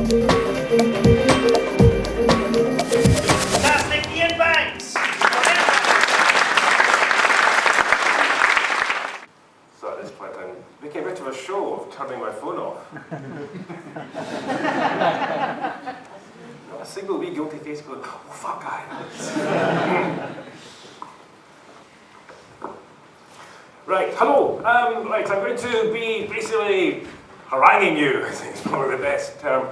Fantastic, Iain Banks! So at this point I'm making a bit of a show of turning my phone off. Not a single wee guilty face going, oh fuck guy. Right, hello. Right, I'm going to be basically haranguing you, I think is probably the best term.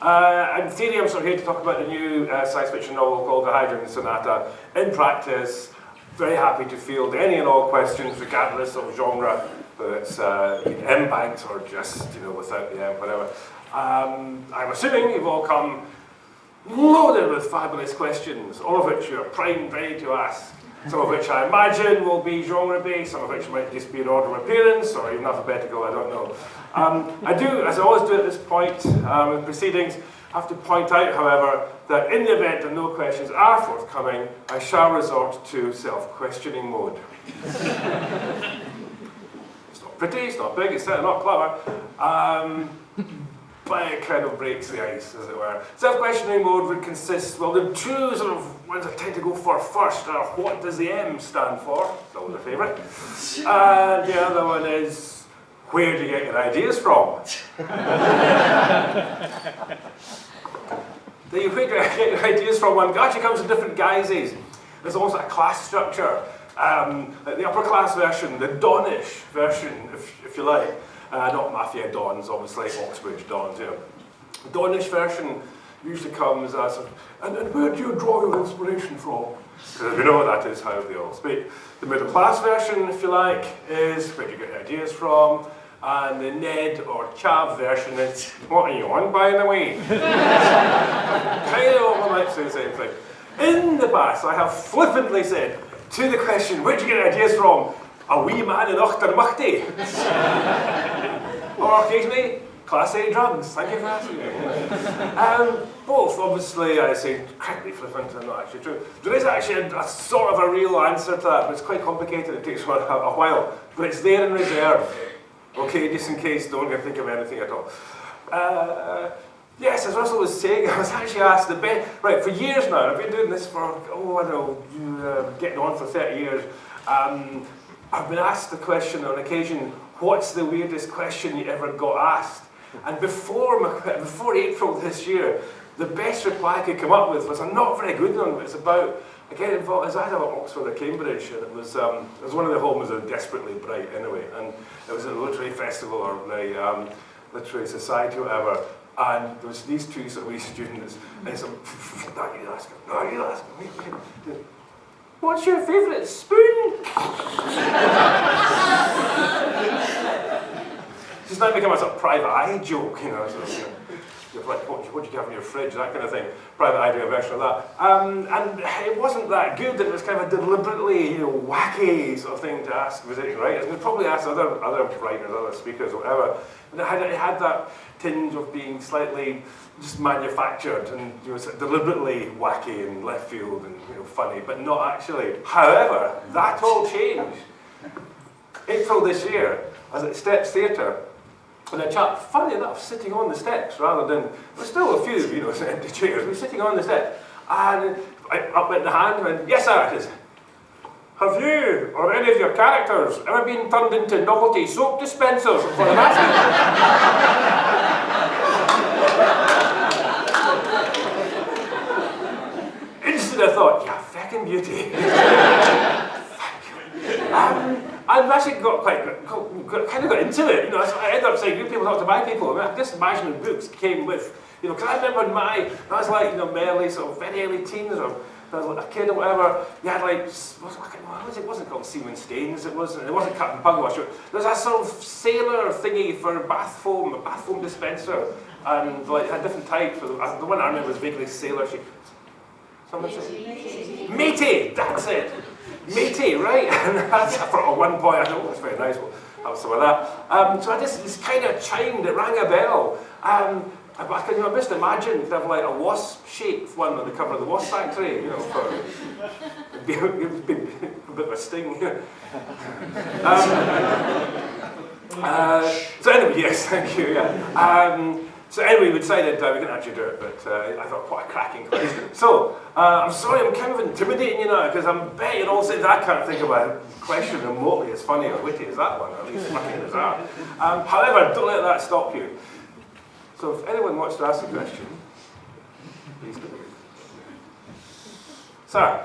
In theory, I'm sort of here to talk about the new science fiction novel called The Hydrogen Sonata. In practice, very happy to field any and all questions, regardless of genre, whether it's Iain M Banks or just, without the M, whatever. I'm assuming you've all come loaded with fabulous questions, all of which you're primed, ready to ask. Some of which I imagine will be genre-based, some of which might just be in order of appearance, or even alphabetical, I don't know. I do, as I always do at this point in proceedings, have to point out, however, that in the event that no questions are forthcoming, I shall resort to self-questioning mode. It's not pretty, it's not big, it's certainly not clever. But it kind of breaks the ice, as it were. Self-questioning mode would consist, well, the two sort of ones I tend to go for first are what does the M stand for? It's always a favourite. And the other one is, where do you get your ideas from? The where do you get your ideas from one actually comes in different guises. There's almost a class structure. The upper class version, the Donish version, if you like. Not Mafia Dons, obviously, Oxbridge Dons, The Donish version usually comes as, and where do you draw your inspiration from? Because we know that is how they all speak. The middle class version, if you like, is where do you get your ideas from? And the Ned or Chav version is, what are you on, by the way? Kind of almost the same thing. In the past, I have flippantly said to the question, where do you get your ideas from? A wee man in Achtermachty. Or occasionally, Class A drugs. Thank you for asking me. Both, obviously, I say correctly flippant and not actually true. There is actually a sort of a real answer to that, but it's quite complicated. It takes a while. But it's there in reserve. Okay, just in case, don't think of anything at all. Yes, as Russell was saying, I was actually asked the best. Right, for years now, I've been doing this for, getting on for 30 years. I've been asked the question on occasion, what's the weirdest question you ever got asked? And before April this year, the best reply I could come up with was a not very good one, but it's about, again, it was either Oxford or Cambridge, and it was one of the homes of Desperately Bright anyway, and it was at the Literary Festival or the Literary Society or whatever, and there was these two sort of wee students, and some, no, you ask him, what's your favourite spoon? It's now become a sort of private eye joke, like, what do you have in your fridge, that kind of thing. Private eye doing a version of that. And it wasn't that good, it was kind of a deliberately, wacky sort of thing to ask visiting writers. And we'd probably ask other writers, other speakers, or whatever. And it had that tinge of being slightly just manufactured and sort of deliberately wacky and left field and funny, but not actually. However, that all changed. April this year, I was at Steps Theatre, and a chap, funny enough, sitting on the steps rather than, there's still a few, empty chairs, we were sitting on the steps, and I up went the hand and went, yes sir, it is. Have you, or any of your characters, ever been turned into novelty soap dispensers for the masses? Instantly I thought, yeah, feckin' beauty. I've actually got kind of got into it, I ended up saying, good people talk to my people. I just imagine the books came with, because I remember when I was like, early, sort of very early teens, or I was like a kid or whatever, you had like, it wasn't called Seaman Stains, it wasn't Captain Pugwash. There was a sort of sailor thingy for a bath foam dispenser, and like had different types. The one I remember was vaguely sailor shaped. Someone say? Matey, that's it. Matey, right? And that's at one point, I thought, that's very nice, we'll have some of that. So I just kind of chimed, it rang a bell. I just imagine you'd have like a wasp-shaped one on the cover of the Wasp Factory, for it'd be a bit of a sting. So anyway, yes, thank you, yeah. So anyway, we decided we couldn't actually do it, but I thought, what a cracking question. So, I'm sorry, I'm kind of intimidating you now, because I'm bet you're all saying, I can't think of a question remotely as funny or witty as that one, or at least fucking as that. However, don't let that stop you. So if anyone wants to ask a question, please do. Sir?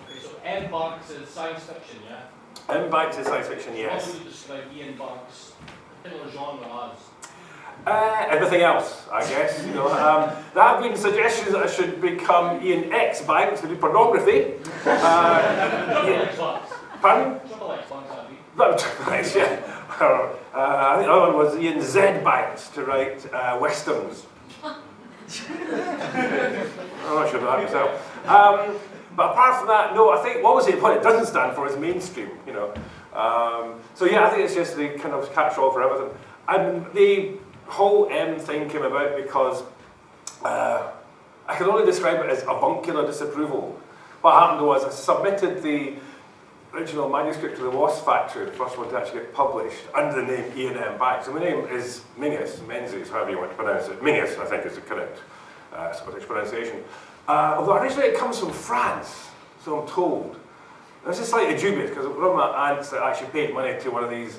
Okay, so M Banks is science fiction, yeah? M Banks is science fiction, yes. How would you describe Iain Banks' particular genre as? Everything else, I guess. You know, there have been suggestions that I should become Iain X Banks to do pornography. Pardon? Triple X Banks, that'd be. No, Triple X, yeah. I think the other one was Iain Z Banks to write westerns. I'm not sure about that myself. But apart from that, no, I think what it doesn't stand for is mainstream, you know. So yeah, I think it's just the kind of catch-all for everything. And the whole M thing came about because I can only describe it as avuncular disapproval. What happened was I submitted the original manuscript to the Wasp Factory, the first one to actually get published, under the name Iain M Banks. And my name is Mingus, Menzies, however you want to pronounce it. Mingus, I think, is the correct Scottish pronunciation. Although originally it comes from France, so I'm told. And it's just slightly dubious, because one of my aunts that actually paid money to one of these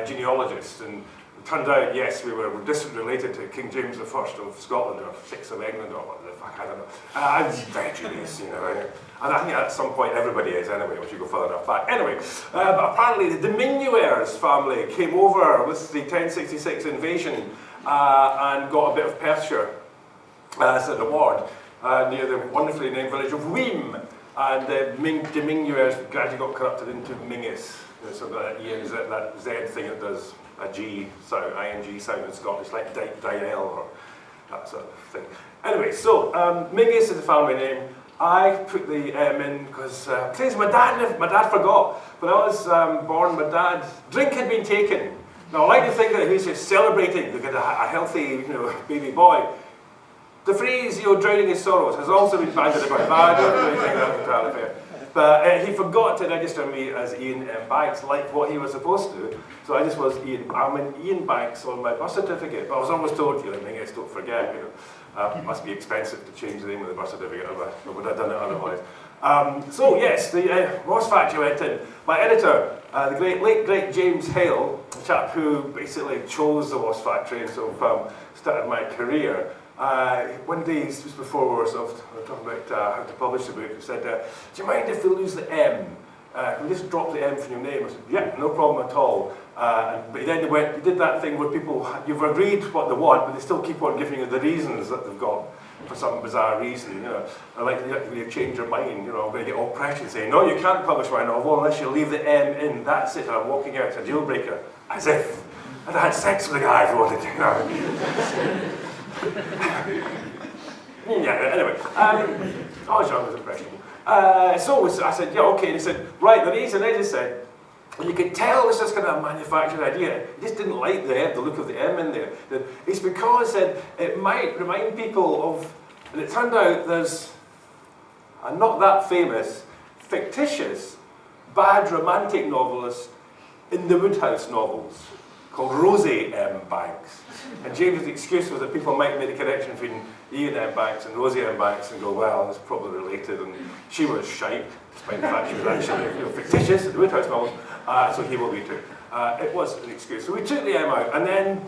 genealogists, and it turned out, yes, we were distant related to King James I of Scotland, or 6 of England, or what the fuck, I don't know. I was very dubious, you know. And I think at some point everybody is anyway, once you go further enough back. Anyway, but apparently the Diminuers family came over with the 1066 invasion and got a bit of Perthshire as an award near the wonderfully named village of Weem. And the Diminuers gradually got corrupted into Mingus. You know, so that Z thing that does a G sound, ING sound in Scottish, like Dial or that sort of thing. Anyway, so Mingus is the family name. I put the M in because my dad forgot. When I was born, my dad's drink had been taken. Now I like to think that he was just celebrating to get a healthy, you know, baby boy. The phrase, you know, drowning his sorrows has also been bandied about. I don't really think that's entirely fair. But he forgot to register me as Iain M Banks, like what he was supposed to. So I just was I'm an Iain Banks on my birth certificate. But I was always told, you know, Mingus, don't forget, you know, it must be expensive to change the name of the birth certificate, I would have done it otherwise. So yes, the Wasp Factory went in. My editor, the late great James Hale, a chap who basically chose the Wasp Factory and sort of started my career. One day, just before we were talking about how to publish the book, he said, do you mind if we lose the M? Can we just drop the M from your name? I said, yeah, no problem at all. But then they did that thing where people, you've agreed what they want, but they still keep on giving you the reasons that they've got for some bizarre reason. You know, like you change your mind, you know, I'm going to get all precious saying, no, you can't publish my novel unless you leave the M in. That's it, I'm walking out, it's a deal breaker. As if I'd had sex with a guy if I wanted to, you know. Yeah, anyway, I was young, was impressionable. So I said, yeah, okay, and he said, right, the reason is, he said, you could tell this is kind of a manufactured idea. He just didn't like the look of the M in there. It's because it might remind people of, and it turned out there's a not that famous, fictitious, bad romantic novelist in the Woodhouse novels called Rosie M Banks. And James's excuse was that people might make the connection between Iain M Banks and Rosie M Banks and go, well, it's probably related, and she was shite, despite the fact she was actually, you know, fictitious in the Woodhouse novels, so he will be too. It was an excuse. So we took the M out, and then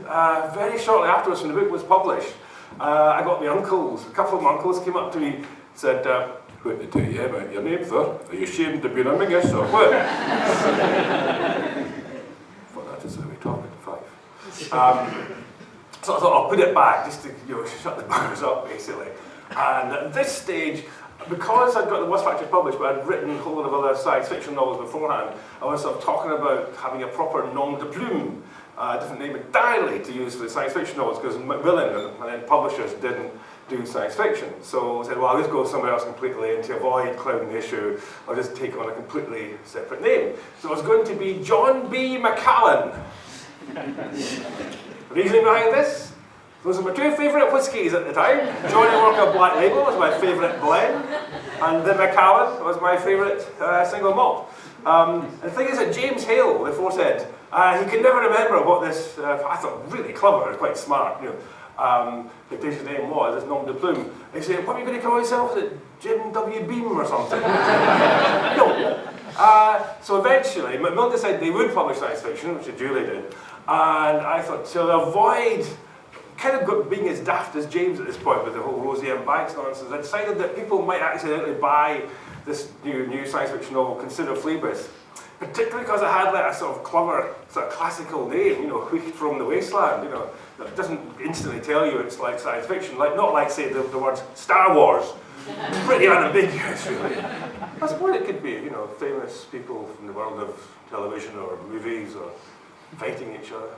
very shortly afterwards, when the book was published, I got my uncles, a couple of my uncles came up to me and said, what did they tell you about your name, sir? Are you ashamed of being a Mingus or what? Well, that is how we talk at 5. So I thought I'll put it back just to, you know, shut the bars up basically. And at this stage, because I'd got the Wasp Factory published, but I'd written a whole lot of other science fiction novels beforehand, I was sort of talking about having a proper nom de plume, a different name entirely to use for the science fiction novels, because Macmillan and then publishers didn't do science fiction. So I said, well, I'll just go somewhere else completely, and to avoid clouding the issue, I'll just take on a completely separate name. So it was going to be John B. Macallan. The reasoning behind this? Those are my two favourite whiskies at the time. Johnny Walker Black Label was my favourite blend, and the Macallan was my favourite single malt. And the thing is that James Hale, the aforesaid, he could never remember what this, I thought really clever and quite smart, you know, fictitious name was, this nom de plume. He said, what are you going to call yourself? Is it Jim W. Beam or something? No. So eventually, Macmillan decided they would publish science fiction, which they duly did. And I thought, to avoid kind of being as daft as James at this point with the whole Iain M Banks nonsense, I decided that people might accidentally buy this new science fiction novel, Consider Phlebas, particularly because it had like a sort of clever, sort of classical name, Wheat from the Wasteland, that doesn't instantly tell you it's like science fiction, not like, say, the words Star Wars. Pretty unambiguous, really. I suppose it could be, famous people from the world of television or movies or fighting each other.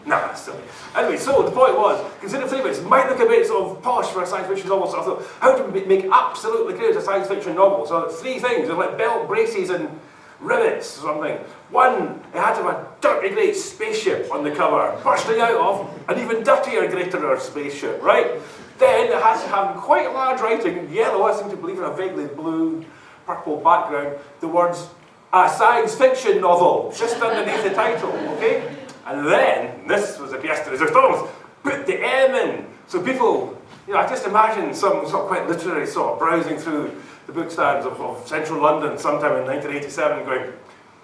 Nah, that's silly. Anyway, so the point was, Consider Phlebas might look a bit sort of posh for a science fiction novel, so I thought, how do we make absolutely clear it's a science fiction novel? So three things, there's like belt braces and rivets or something. One, it had to have a dirty great spaceship on the cover, bursting out of an even dirtier, greater spaceship, right? Then it has to have quite large writing, in yellow, I seem to believe in a vaguely blue, purple background, the words, a science fiction novel, just underneath the title, okay? And then, this was a pièce de résistance, put the M in. So people, I just imagine some sort of quite literary sort browsing through the bookstands of central London sometime in 1987 going,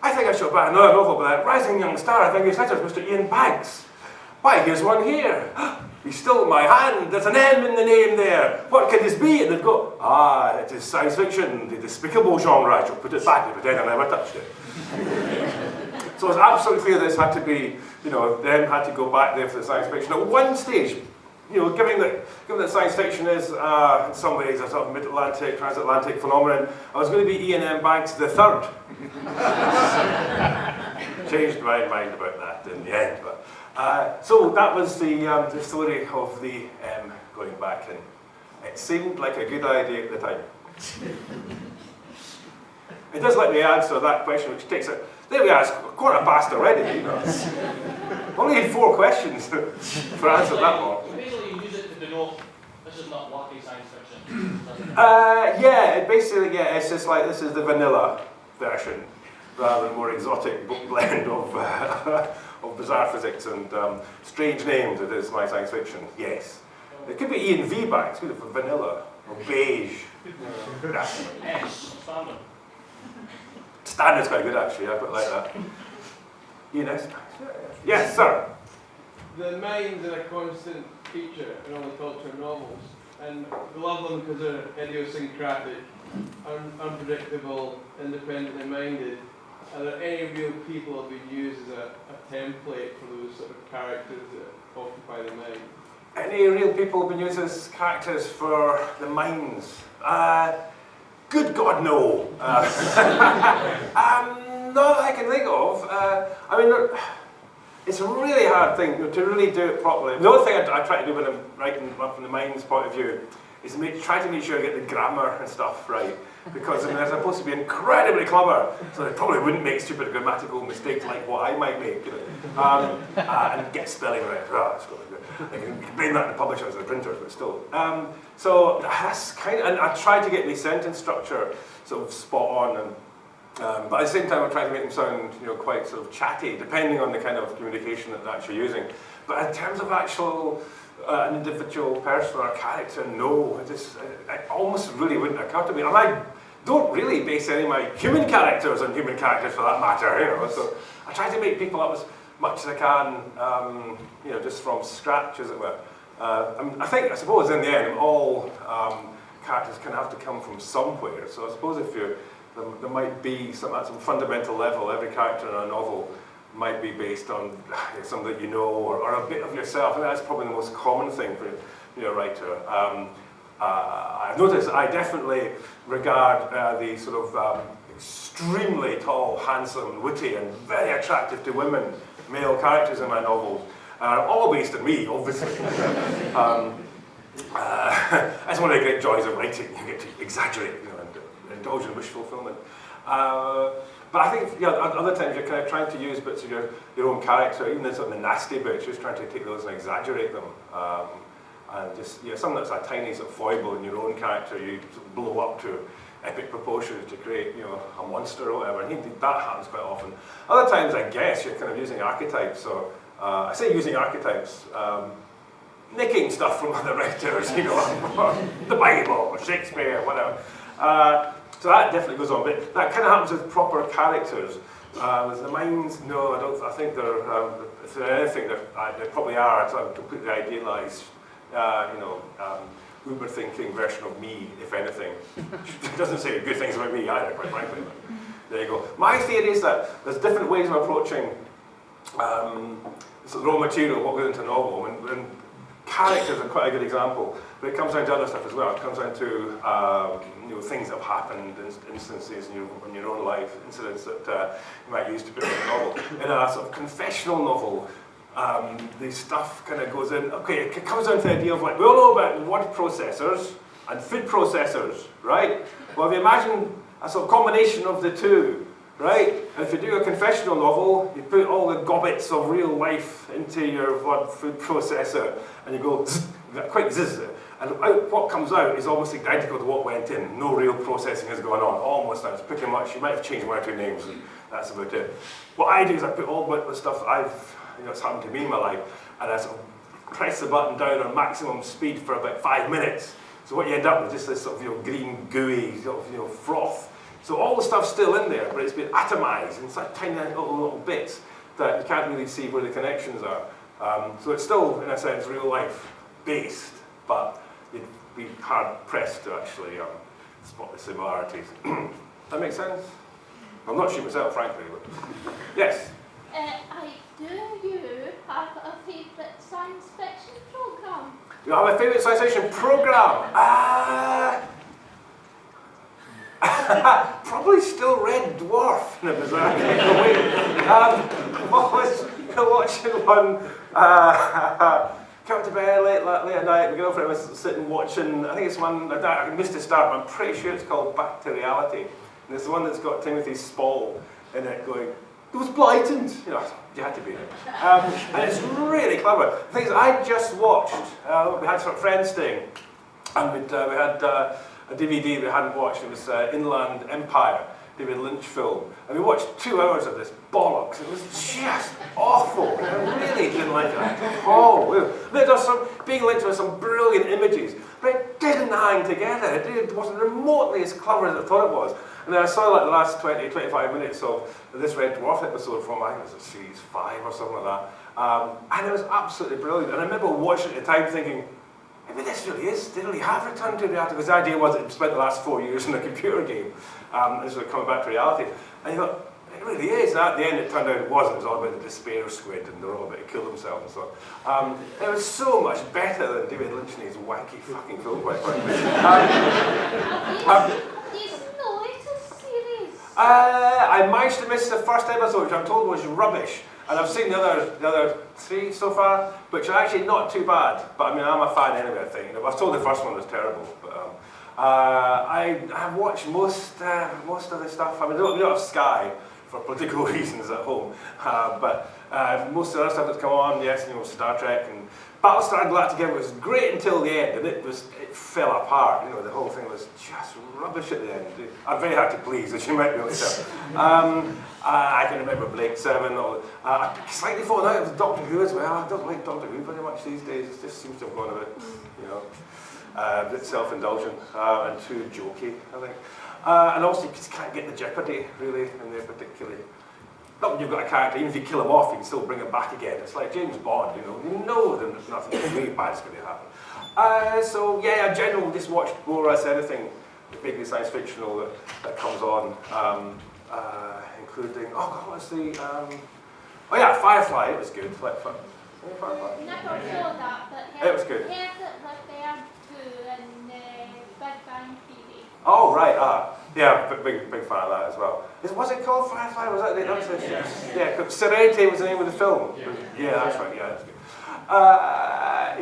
I think I should buy another novel by that rising young star, I think his title's Mr. Iain Banks. Why, here's one here. He stole my hand, there's an M in the name there. What could this be? And they'd go, it is science fiction, the despicable genre. I shall put it back and pretend I never touched it. So it's absolutely clear this had to be, them had to go back there for the science fiction. At one stage, given that science fiction is in some ways a sort of mid-Atlantic, transatlantic phenomenon, I was going to be Iain M Banks the third. Changed my mind about that in the end. But so that was the story of the M going back, and it seemed like a good idea at the time. It does let me answer that question, which takes it. There we are, it's 1:15 already, Only had 4 questions for answering that one. So basically you use it to denote this is not wacky science fiction. It's just like this is the vanilla version, rather than more exotic book blend of bizarre physics and strange names. It is my science fiction, yes. It could be Iain V Banks, could be for vanilla, or beige. S, standard. Standard's quite good actually, I put it like that. Iain S. Yes, sir. The minds are a constant feature in all the culture novels, and we love them because they're idiosyncratic, unpredictable, independently minded. Are there any real people that have been used as a template for those sort of characters that occupy the mind? Any real people have been used as characters for the minds? Good God, no. Not that I can think of. It's a really hard thing to really do it properly. The other thing I try to do when I'm writing from the mind's point of view is try to make sure I get the grammar and stuff right. Because they're supposed to be incredibly clever, so they probably wouldn't make stupid grammatical mistakes like what I might make. And get spelling right. It's really good. I can blame that to the publishers and the printers, but still. So that's and I try to get the sentence structure sort of spot on, and but at the same time I'm trying to make them sound quite sort of chatty, depending on the kind of communication that they're actually using. But in terms of actual an individual person or character, no, it almost really wouldn't occur to me. And I don't really base any of my human characters on human characters for that matter, So I try to make people up as much as I can, just from scratch, as it were. I suppose in the end, all characters kind of have to come from somewhere. So I suppose if there might be at some fundamental level, every character in a novel might be based on something that or a bit of yourself. I think that's probably the most common thing for a writer. I've noticed I definitely regard the sort of extremely tall, handsome, witty, and very attractive to women male characters in my novels are all based on me, obviously. That's one of the great joys of writing. You get to exaggerate, and indulge in wish fulfillment. But I think, other times you're kind of trying to use bits of your own character, even the sort of the nasty bits, just trying to take those and exaggerate them. And just, something that's a tiny sort of foible in your own character, you sort of blow up to epic proportions to create, a monster or whatever. And that happens quite often. Other times, I guess, you're kind of using archetypes. So I say using archetypes. nicking stuff from other writers, you know, the Bible or Shakespeare, whatever. So that definitely goes on, but that kind of happens with proper characters. With the minds, no, I don't. I think they're, if they're anything, they probably are. It's a completely idealised, you know, uber-thinking version of me, if anything. It doesn't say good things about me either, quite frankly. But there you go. My theory is that there's different ways of approaching sort of raw material, what goes into a novel, and characters are quite a good example. But it comes down to other stuff as well. It comes down to you know, things that have happened, instances in your own life, incidents that you might use to put in a novel. In a sort of confessional novel, the stuff kind of goes in. Okay, it comes down to the idea of, like, we all know about word processors and food processors, right? Well, if you imagine a sort of combination of the two, right? And if you do a confessional novel, you put all the gobbets of real life into your word food processor, and you go zzz, quite zzz, and what comes out is almost identical to what went in. No real processing has gone on. Almost, it's pretty much. You might have changed one or two names, and that's about it. What I do is I put all the stuff that it's happened to me in my life, and I sort of press the button down on maximum speed for about 5 minutes. So what you end up with is just this sort of, you know, green, gooey sort of, you know, froth. So all the stuff's still in there, but it's been atomized in such tiny little bits that you can't really see where the connections are. So it's still, in a sense, real life based, but you'd be hard pressed to actually spot the similarities. That makes sense? I'm not sure myself, frankly. But yes? Do you have a favourite science fiction programme? Do I have a favourite science fiction programme? Probably still Red Dwarf in a bizarre kind of way. I'm always watching one. Come to bed late at night. My girlfriend was sitting watching. I think it's one. I missed the start, but I'm pretty sure it's called Back to Reality. And it's the one that's got Timothy Spall in it, going, "It was blatant." You know, you had to be there. And it's really clever. The thing is, I just watched. We had some friends staying, and we had a DVD we hadn't watched. It was Inland Empire, David Lynch film. And we watched 2 hours of this bollocks. It was just awful. I really didn't like it. Oh, there's being linked with some brilliant images, but it didn't hang together. It wasn't remotely as clever as I thought it was. And then I saw like the last 20, 25 minutes of this Red Dwarf episode from, I think it was series 5 or something like that. And it was absolutely brilliant. And I remember watching it at the time thinking, maybe this really really have returned to reality, because the idea was it spent the last 4 years in a computer game, and so coming back to reality. And you thought, it really is. And at the end, it turned out it wasn't. It was all about the despair squid, and they were all about to kill themselves and so on. It was so much better than David Lynch and his wacky fucking film, quite frankly. I managed to miss the first episode, which I'm told was rubbish. And I've seen the other 3 so far, which are actually not too bad. But I mean, I'm a fan anyway, I think. I was told the first one was terrible. But I have watched most of the stuff. I mean, we don't have Sky for political reasons at home. But most of the other stuff that's come on, yes, you know, Star Trek and Battlestar Galactica was great until the end, and it fell apart. You know, the whole thing was just rubbish at the end. I'm very hard to please, as you might be able to tell. I can remember Blake 7. I slightly fallen out of Doctor Who as well. I don't like Doctor Who very much these days. It just seems to have gone a bit, you know, a bit self-indulgent and too jokey, I think. And also, you just can't get the jeopardy, really, in there particularly. Not when you've got a character, even if you kill him off, you can still bring him back again. It's like James Bond, you know there's nothing really bad's going to happen. So yeah, in general, just watch more or less anything, big science fictional that comes on, including, oh god, what's the, oh yeah, Firefly, it was good. Firefly? Never saw that, but it was good. Heard it with them too, and Big Bang Theory. Oh right, yeah, big fan of that as well. Was it called Firefly? Was that the yeah, Serenity was the name of the film. Yeah, that's right. Yeah, that's good.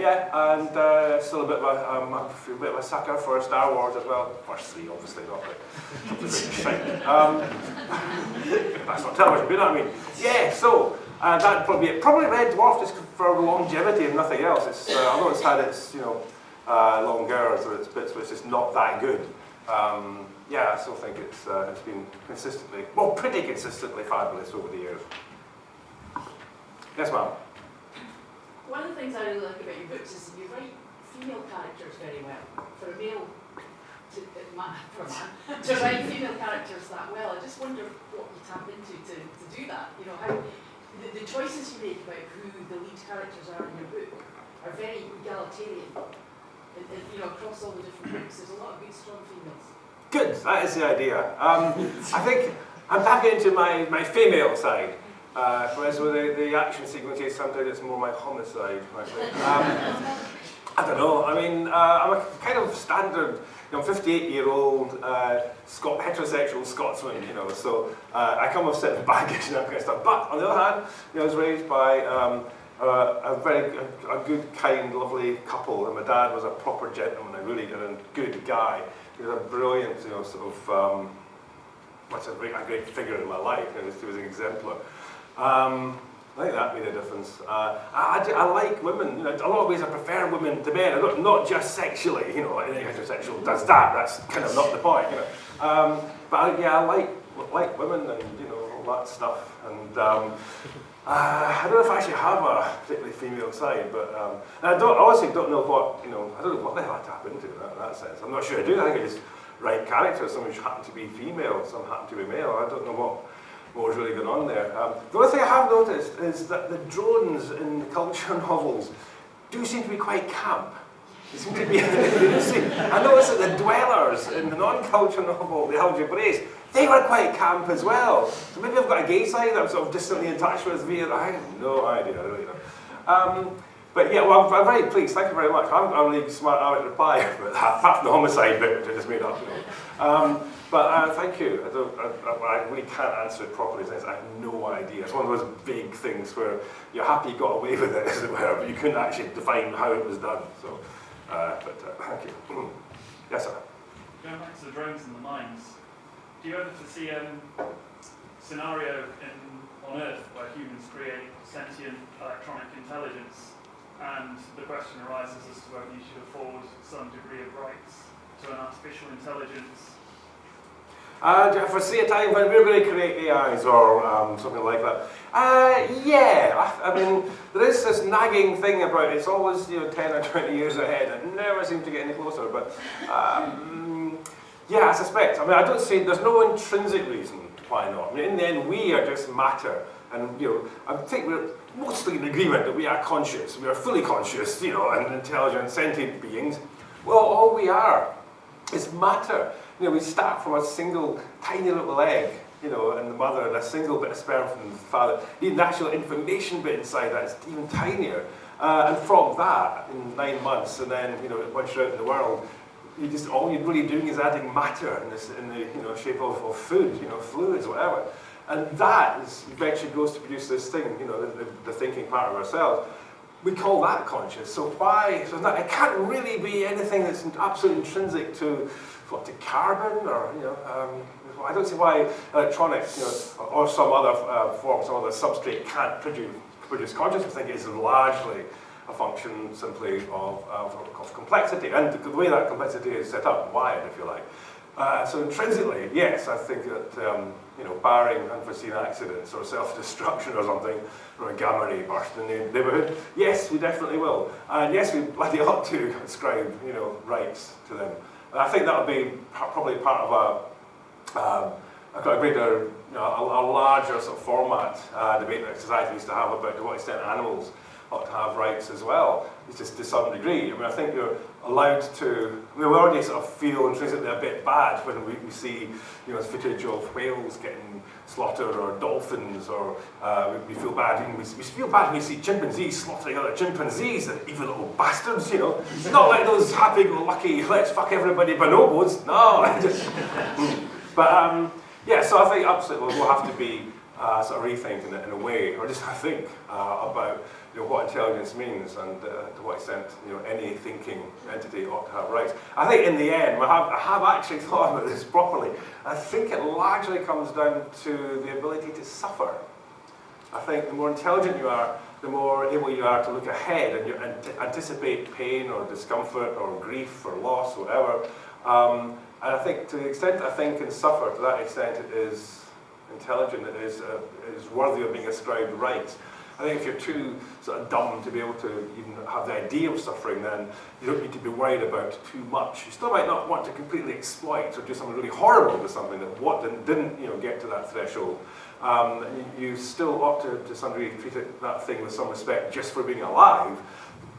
Yeah, and still a bit of a sucker for Star Wars as well. First 3, obviously not, but that's not television, but you know what I mean. Yeah, so that'd probably be it. Probably Red Dwarf just for longevity and nothing else. It's although it's had its longer or its bits, but it's just not that good. Yeah, I still think it's been consistently, well, pretty consistently fabulous over the years. Yes, ma'am. One of the things I really like about your books is you write female characters very well. For a male, for a man, to write female characters that well, I just wonder what you tap into to do that. You know, how the choices you make about who the lead characters are in your book are very egalitarian. You know, across all the different books, there's a lot of good, strong females. Good, that is the idea. I think I'm tapping into my female side. Whereas with the action sequences, sometimes it's more my homicide, actually. I don't know, I mean, I'm a kind of standard, 58-year-old heterosexual Scotsman, so I come with certain baggage and that kind of stuff. But on the other hand, I was raised by a good, kind, lovely couple, and my dad was a proper gentleman, a good guy. He was a brilliant, a great figure in my life. He was an exemplar. I think that made a difference. I like women. In a lot of ways, I prefer women to men. Not just sexually. Any heterosexual does that. That's kind of not the point. But I like women and all that stuff. And I don't know if I actually have a particularly female side, but I honestly don't know what I don't know what the hell I tap into in that sense. I'm not sure I do. I think I just write characters. Some which happen to be female, some happen to be male. I don't know what was really going on there. The only thing I have noticed is that the drones in the culture novels do seem to be quite camp. They seem to be. I noticed that the dwellers in the non-culture novel, the Algebraes, they were quite camp as well. So maybe I've got a gay side that I'm sort of distantly in touch with via. I have no idea, really. But yeah, well, I'm very pleased. Thank you very much. I haven't got a really smart art reply about that, apart from the homicide bit, which I just made up. But thank you. I really can't answer it properly since I have no idea. It's one of those big things where you're happy you got away with it, as it were, but you couldn't actually define how it was done. So, thank you. Yes, sir. Going back to the drones and the mines, do you ever foresee a scenario on Earth where humans create sentient electronic intelligence, and the question arises as to whether you should afford some degree of rights to an artificial intelligence? Do you foresee a time when we're going to create AIs or something like that? Yeah, I mean, there is this nagging thing about it's always 10 or 20 years ahead and never seems to get any closer, but yeah, I suspect. I mean, I don't see, there's no intrinsic reason why not. I mean, in the end, we are just matter, and I think we're mostly in agreement that we are conscious, we are fully conscious, and intelligent, sentient beings. Well, all we are is matter. We start from a single tiny little egg, in the mother, and a single bit of sperm from the father. The actual information bit inside that is even tinier. And from that, in 9 months, and then once you're out in the world, all you're really doing is adding matter in the shape of food, fluids, whatever. And that eventually goes to produce this thing, the thinking part of ourselves. We call that conscious. So why? So it can't really be anything that's absolutely intrinsic to carbon, or I don't see why electronics, or some other form, some other substrate can't produce consciousness. I think it's largely a function simply of complexity, and the way that complexity is set up, wired, if you like. So intrinsically, yes, I think that barring unforeseen accidents or self-destruction or something, or a gamma ray burst in the neighbourhood, yes, we definitely will, and yes, we bloody ought to ascribe rights to them. And I think that would be probably part of a greater, a larger sort of format debate that society needs to have about to what extent animals ought to have rights as well. It's just to some degree. I mean, I think you're allowed to. We already sort of feel intrinsically a bit bad when we see, footage of whales getting slaughtered or dolphins, or we feel bad. We feel bad when we see chimpanzees slaughtering other chimpanzees, and evil little bastards. It's not like those happy-go-lucky let's fuck everybody bonobos. No, but yeah. So I think absolutely we'll have to be sort of rethinking it in a way, or just I think about what intelligence means, and to what extent any thinking entity ought to have rights. I think in the end, I have actually thought about this properly. I think it largely comes down to the ability to suffer. I think the more intelligent you are, the more able you are to look ahead and anticipate pain or discomfort or grief or loss or whatever. And I think to the extent I think can suffer, to that extent it is intelligent, it is worthy of being ascribed rights. I think if you're too sort of dumb to be able to even have the idea of suffering, then you don't need to be worried about it too much. You still might not want to completely exploit or do something really horrible with something that didn't get to that threshold. You still ought to some degree treat that thing with some respect just for being alive.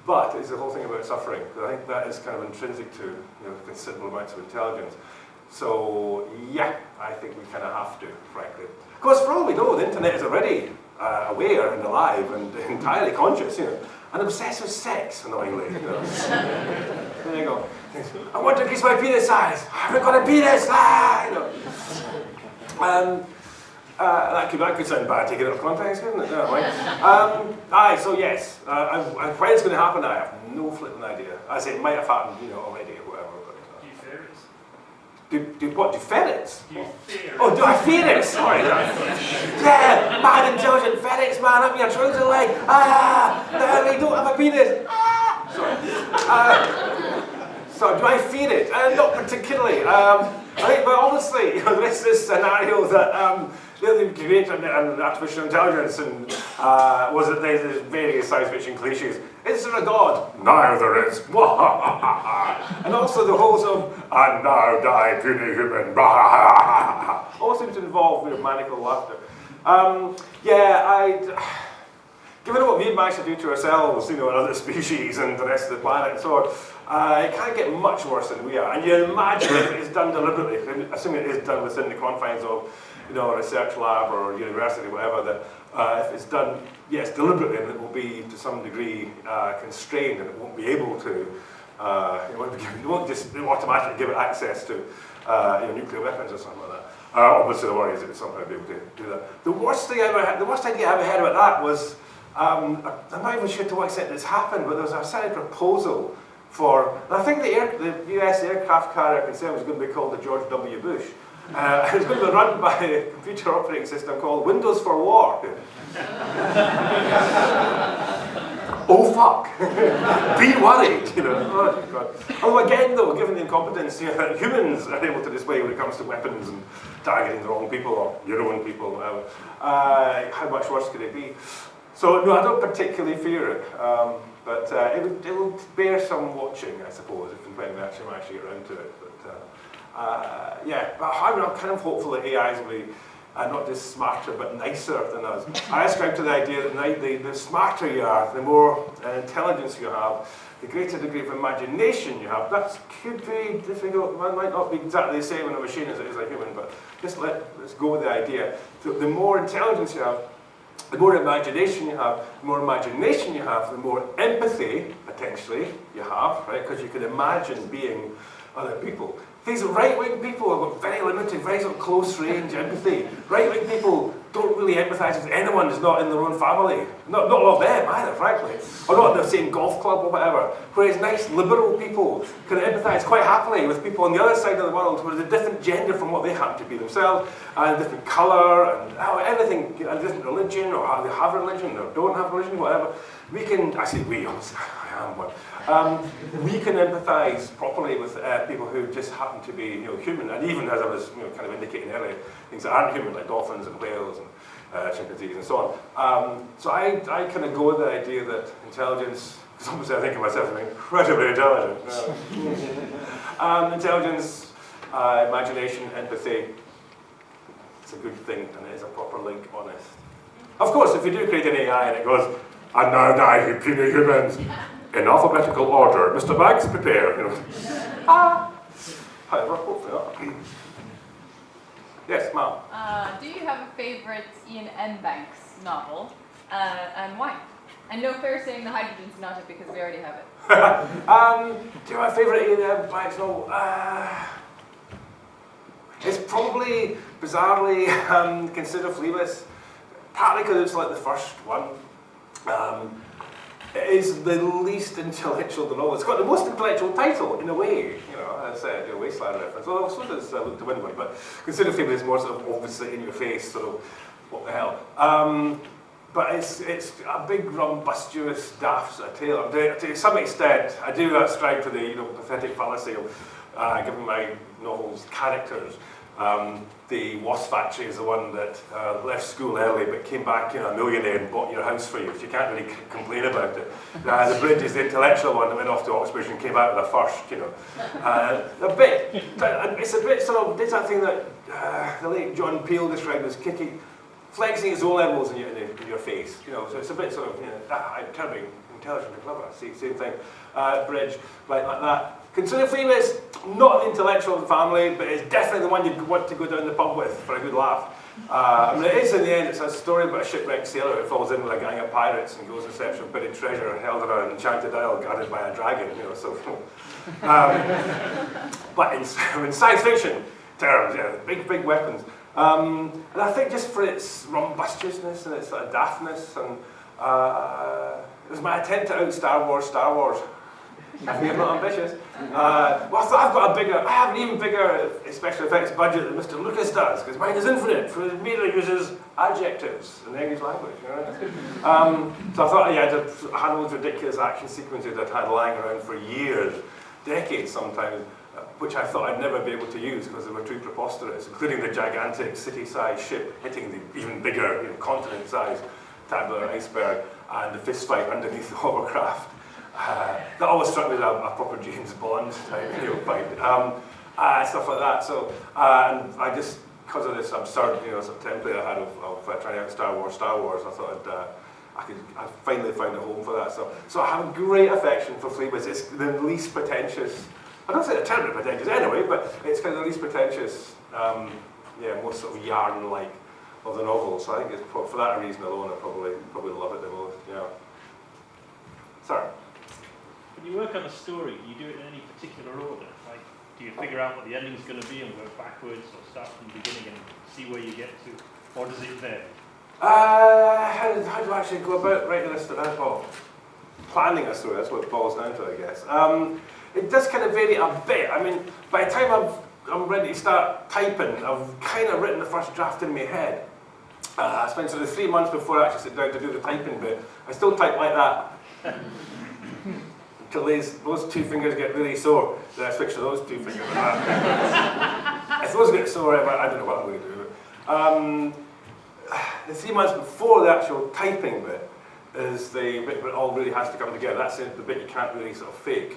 But it's the whole thing about suffering. I think that is kind of intrinsic to considerable amounts of intelligence. So yeah, I think we kind of have to, frankly. Of course, for all we know, the internet is already aware and alive and entirely conscious, and obsessed with sex, annoyingly. There you go. I want to increase my penis size. I haven't got a penis. That could sound bad, taken out of context, couldn't it? No, right. So yes, when it's going to happen, I have no flipping idea. I say it might have happened, already or whatever. But, Do you fear it? Do ferrets? Do you fear it? Oh, do I fear it? Sorry. Yeah, mad intelligent ferrets, man, up your trouser leg. They don't have a penis. Sorry. So do I fear it? Not particularly. I think, but obviously, there's this scenario that they create an artificial intelligence, and was it there's various science fiction cliches. Is there a god? Now there is. And also the whole sort of, and now die puny human. All seems to involve maniacal laughter. Given what we actually do to ourselves, and other species and the rest of the planet and so on, it can't get much worse than we are. And you imagine if it's done deliberately, assuming it is done within the confines of a research lab or university, whatever, that if it's done, yes, deliberately, then it will be to some degree constrained, and it won't be able to, it won't just automatically give it access to nuclear weapons or something like that. Obviously, the worry is it would somehow be able to do that. The worst idea I ever heard about that was, I'm not even sure to what extent this happened, but there was a certain proposal for, and I think the US aircraft carrier concern was going to be called the George W. Bush. It was going to be run by a computer operating system called Windows for War. Oh fuck! Be worried, Oh, God. Although again, though, given the incompetence that humans are able to display when it comes to weapons and targeting the wrong people or your own people, whatever, how much worse could it be? So no, I don't particularly fear it, but it will bear some watching, I suppose, if and when we actually get around to it. But I'm kind of hopeful that AIs will be not just smarter but nicer than us. I ascribe to the idea that the smarter you are, the more intelligence you have, the greater degree of imagination you have. That could be difficult. It might not be exactly the same in a machine as it is a human, but just let's go with the idea. So the more intelligence you have, the more imagination you have, the more empathy, potentially, you have, right? Because you can imagine being other people. These right-wing people have got very limited, very sort of close-range empathy. Right-wing people don't really empathise with anyone who's not in their own family. Not a lot of them either, frankly. Or not in the same golf club or whatever. Whereas nice liberal people can empathise quite happily with people on the other side of the world who are a different gender from what they happen to be themselves, and different colour, and everything, and different religion, or how they have religion, or don't have religion, whatever. We can, I say we, obviously, I am one. We can empathise properly with people who just happen to be, human, and even as I was, kind of indicating earlier, things that aren't human, like dolphins and whales and chimpanzees and so on. So I kind of go with the idea that intelligence, because obviously I think of myself as incredibly intelligent. Intelligence, imagination, empathy, it's a good thing, and it is a proper link, honest. Of course, if you do create an AI and it goes, and now die, you puny humans, in alphabetical order, Mr. Banks, prepare, However, hopefully not. Yes, ma'am. Do you have a favourite Iain M Banks novel, and why? And no fair saying the hydrogen sonata because we already have it. Do you have a favourite Iain M Banks novel? It's probably, bizarrely, Consider Fleabus, partly because it's like the first one. It is the least intellectual of the novel. It's got the most intellectual title, in a way, as a Wasteland reference. Although so does Look to Windward, but Consider Fleabus is more sort of obviously in your face, sort of, what the hell. But it's a big, rumbustious, daft sort of tale. To some extent, I do ascribe to the pathetic fallacy of giving my novels characters. The wasp factory is the one that left school early but came back, you know, a millionaire and bought your house for you, which you can't really complain about it. The bridge is the intellectual one that went off to Oxbridge and came out with a first, you know. It's a bit sort of, did that thing that the late John Peel described as flexing his O-levels in your face, you know, so it's a bit sort of, you know, I'm terribly intelligent and clever, same thing, bridge, like that. Consider Fleabag is not the intellectual of the family, but it's definitely the one you'd want to go down the pub with for a good laugh. I mean, it is in the end, it's a story about a shipwrecked sailor who falls in with a gang of pirates and goes in search of buried treasure held in an enchanted isle guarded by a dragon, you know, so. But in science fiction terms, yeah, big weapons. And I think just for its rumbustious and its sort of daftness, and it was my attempt to out Star Wars. I think I'm not ambitious. Well, I thought I have an even bigger special effects budget than Mr. Lucas does, because mine is infinite, for it merely uses adjectives in the English language. You know? So I thought, yeah, to handle those ridiculous action sequences that I'd had lying around for years, decades sometimes, which I thought I'd never be able to use because they were too preposterous, including the gigantic city-sized ship hitting the even bigger, you know, continent-sized tabular iceberg and the fist fight underneath the hovercraft. That always struck me as a proper James Bond type, you know, fight. Stuff like that. So, and I just, because of this absurd, you know, sort of template I had of trying out Star Wars, I thought I finally found a home for that. So I have a great affection for Fleabag. It's the least pretentious. I don't say they're terribly pretentious anyway, but it's kind of the least pretentious, most sort of yarn-like of the novel. So I think it's for that reason alone, I probably love it the most. Yeah. Sorry. When you work on a story, do you do it in any particular order? Like, do you figure out what the ending's going to be and work backwards, or start from the beginning and see where you get to, or does it vary? How do I actually go about writing a story? Planning a story, that's what it boils down to, I guess. It does kind of vary a bit. I mean, by the time I'm ready to start typing, I've kind of written the first draft in my head. I spent sort of 3 months before I actually sit down to do the typing bit. I still type like that. Until those two fingers get really sore, then I switch to those two fingers. If those get sore, I don't know what I'm going to do. The 3 months before the actual typing bit is the bit where it all really has to come together. That's the bit you can't really sort of fake.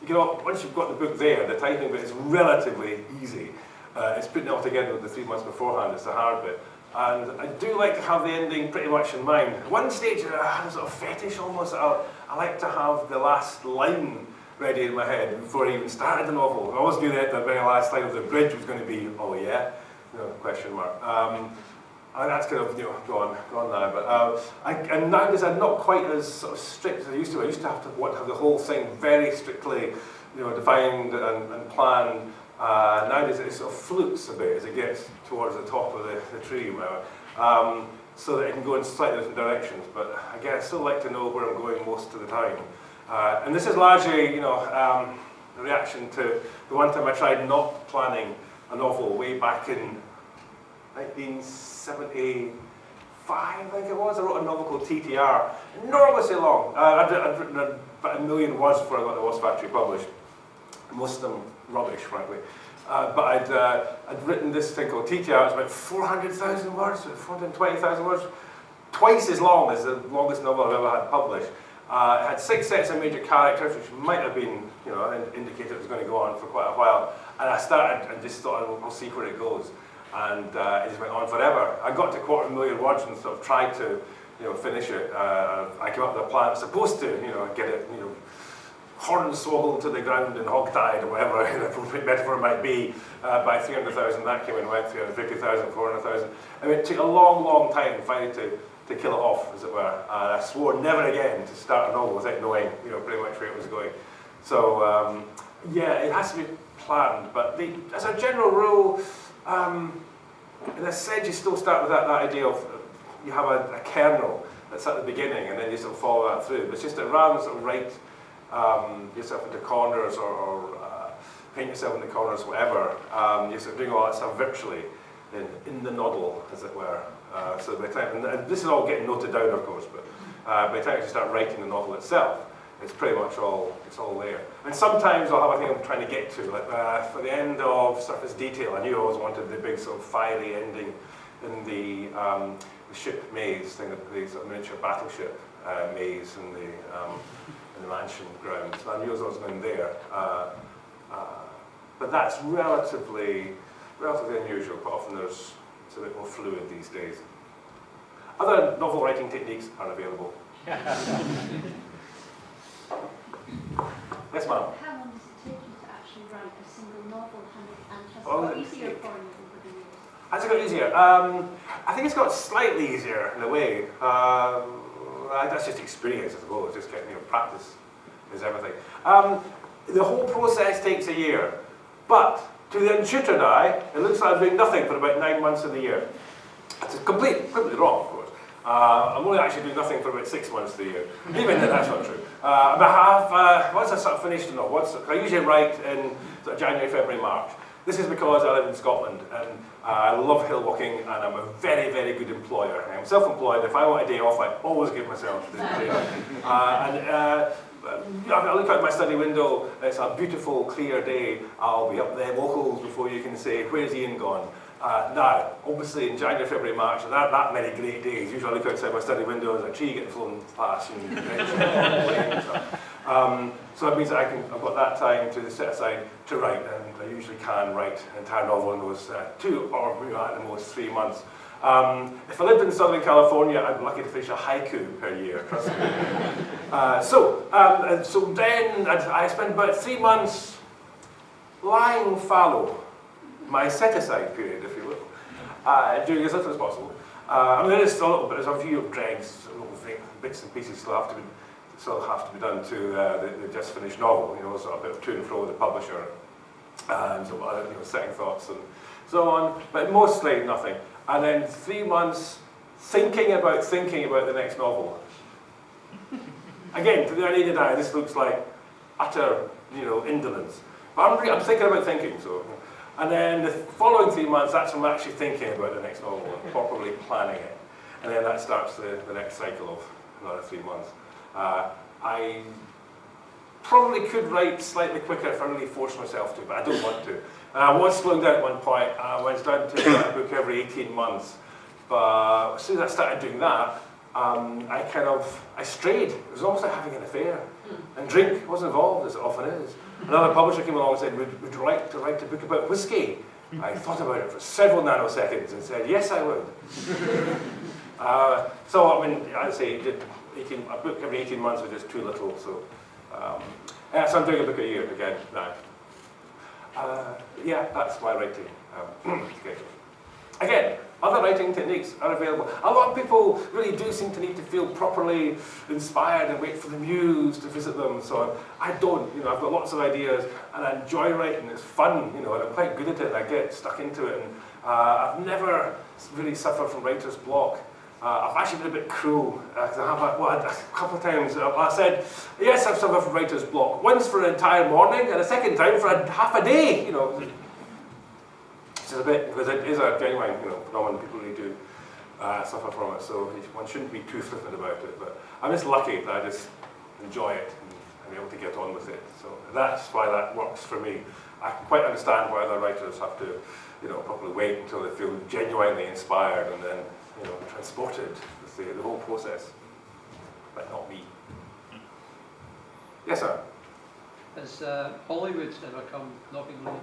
Once you've got the book there, the typing bit is relatively easy. It's putting it all together with the 3 months beforehand, it's the hard bit. And I do like to have the ending pretty much in mind. At one stage, I had a sort of fetish almost. I like to have the last line ready in my head before I even started the novel. I always knew that the very last line of the bridge was going to be, oh yeah, question mark. And that's kind of, gone now. But and nowadays I'm not quite as sort of strict as I used to. I used to have the whole thing very strictly, defined and planned. Nowadays it sort of flukes a bit as it gets towards the top of the tree, so that it can go in slightly different directions. But again, I still like to know where I'm going most of the time. And this is largely, a reaction to the one time I tried not planning a novel way back in 1975, I think it was. I wrote a novel called TTR, enormously long. I'd written about 1 million words before I got the Wasp Factory published. Most of them rubbish, frankly. But I'd written this thing called TTR. It was about 400,000 words, 420,000 words, twice as long as the longest novel I've ever had published. It had 6 sets of major characters, which might have been, an indicator it was going to go on for quite a while. And I started and just thought, we'll see where it goes. And it just went on forever. I got to 250,000 words and sort of tried to, finish it. I came up with a plan. I was supposed to, get it, hornswoggled to the ground and hog-tied, or whatever the appropriate metaphor might be, by 300,000. That came and went, 350,000, 400,000. I mean, it took a long, long time finally to kill it off, as it were. And I swore never again to start a novel without knowing, pretty much where it was going. So, it has to be planned. But as a general rule, in a sense, you still start with that idea of you have a kernel that's at the beginning, and then you sort of follow that through. But it's just that rather than sort of write yourself into corners or paint yourself into corners, whatever, you're sort of doing all that stuff virtually in the noddle, as it were. So by the time, and this is all getting noted down, of course, but by the time you start writing the novel itself, it's pretty much it's all there. And sometimes I'll have a thing I'm trying to get to, like for the end of Surface Detail, I knew I always wanted the big sort of fiery ending in the ship maze thing, the sort of miniature battleship maze in the mansion grounds. I knew I was always going there. But that's relatively unusual. Quite often it's a bit more fluid these days. Other novel writing techniques are available. Yes, ma'am. How long does it take you to actually write a single novel, and has it Oh, got easier for you over the years? Has it got easier? I think it's got slightly easier in a way. That's just experience, I suppose. Just getting practice is everything. The whole process takes a year, but to the untutored eye, it looks like I'm doing nothing for about 9 months of the year. That's completely wrong, of course. I'm only actually doing nothing for about 6 months of the year. Even then, that's not true. Once I sort of finished I usually write in sort of January, February, March. This is because I live in Scotland and I love hill walking and I'm a very, very good employer. I'm self-employed. If I want a day off, I always give myself the day off. I look out my study window, it's a beautiful, clear day. I'll be up there, locals, before you can say, where's Iain gone? Now, obviously in January, February, March, there aren't that many great days. Usually I look outside my study window, there's a tree getting flown past. So that means that I've got that time to set aside to write, and I usually can write an entire novel in those 2 or at the most 3 months. If I lived in Southern California, I'm lucky to finish a haiku per year, trust me. So then I spent about 3 months lying fallow, my set-aside period, if you will, doing as little as possible. There is still a little bit, there's a few dregs, little bits and pieces still have to be done to the just finished novel, sort of a bit of to and fro with the publisher, and some other, setting thoughts and so on, but mostly nothing. And then 3 months thinking about the next novel. Again, to the unaided eye, this looks like utter, indolence. But I'm thinking about thinking, so. And then the following 3 months, that's when I'm actually thinking about the next novel and properly planning it. And then that starts the next cycle of another 3 months. I probably could write slightly quicker if I really forced myself to, but I don't want to. I was slowing down at one point. I went down to a book every 18 months. But as soon as I started doing that, I strayed. It was almost like having an affair. And drink was involved, as it often is. Another publisher came along and said, would you like to write a book about whiskey? I thought about it for several nanoseconds and said, yes, I would. I'd say a book every 18 months was just too little. So I'm doing a book a year again now. That's my writing schedule. Again, other writing techniques are available. A lot of people really do seem to need to feel properly inspired and wait for the muse to visit them. So I don't. I've got lots of ideas and I enjoy writing. It's fun, and I'm quite good at it. I get stuck into it, and I've never really suffered from writer's block. I've actually been a bit cruel, because I have a couple of times I said, yes, I've suffered from writer's block. Once for an entire morning, and a second time for half a day, Which is a bit, because it is a genuine phenomenon. People really do suffer from it, so one shouldn't be too flippant about it. But I'm just lucky that I just enjoy it and I'm able to get on with it. So that's why that works for me. I can quite understand why other writers have to, probably wait until they feel genuinely inspired and then transported with the whole process, but not me. Yes, sir? Has Hollywood ever come knocking on the door?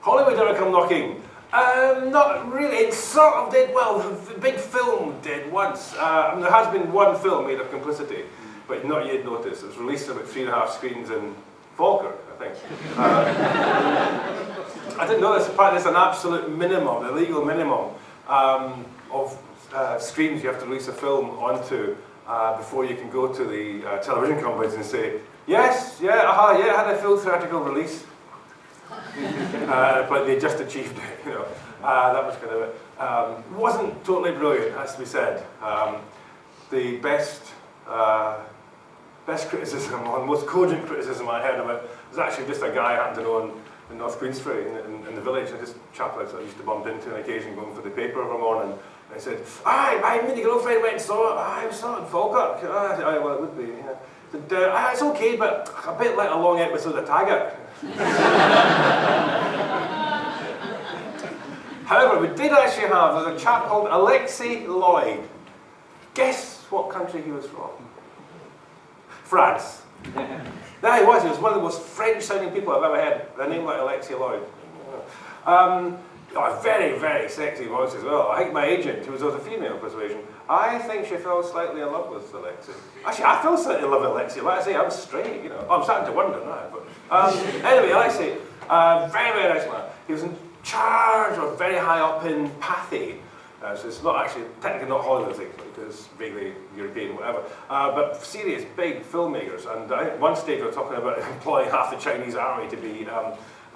Hollywood ever come knocking? Not really. It sort of did. Well, the big film did once. There has been one film made of Complicity, but not yet noticed. It was released on about 3.5 screens in Falkirk, I think. I didn't know this. Apparently, there's an absolute minimum, a legal minimum of screens you have to release a film onto before you can go to the television companies and say, yes, I had a full theatrical release. But they just achieved it, that was kind of it. Wasn't totally brilliant, has to be said. The best criticism, or most cogent criticism I heard of it, was actually just a guy I happened to know in North Queensferry, in the village, and this chap I used to bump into on occasion going for the paper every morning. And I said, my mini girlfriend went and saw it. I saw it in Falkirk. Well, it would be, yeah. Said, it's okay, but a bit like a long episode of Taggart. However, we did actually have, there's a chap called Alexei Lloyd. Guess what country he was from? France. There he was one of the most French-sounding people I've ever heard. A name like Alexei Lloyd. A very, very sexy voice as well. I think my agent, who was of the female persuasion, I think she fell slightly in love with Alexei. Actually, I fell slightly in love with Alexei. Like I say, I'm straight, you know. I'm starting to wonder now. But anyway, Alexei, very, very nice man. He was in charge or very high up in Pathé. So it's not actually, technically not Hollywood thing, because vaguely European, whatever. But serious, big filmmakers. And I think one stage we were talking about employing half the Chinese army to be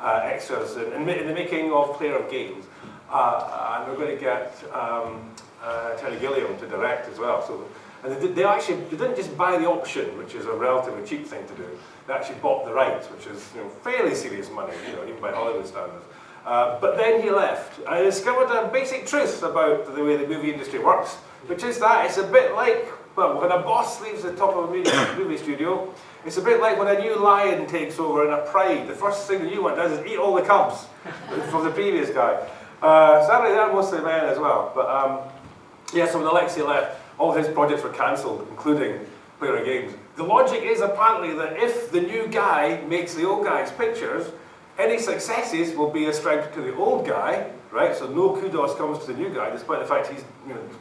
extras in the making of Player of Games. And we're going to get Terry Gilliam to direct as well. So, and they didn't just buy the option, which is a relatively cheap thing to do. They actually bought the rights, which is fairly serious money, even by Hollywood standards. But then he left. I discovered a basic truth about the way the movie industry works, which is that it's a bit like, well, when a boss leaves the top of a movie studio, it's a bit like when a new lion takes over in a pride. The first thing the new one does is eat all the cubs from the previous guy. Sadly, they're mostly men as well. But yeah, so when Alexei left, all his projects were cancelled, including Player of Games. The logic is apparently that if the new guy makes the old guy's pictures, any successes will be ascribed to the old guy, right? So no kudos comes to the new guy, despite the fact he's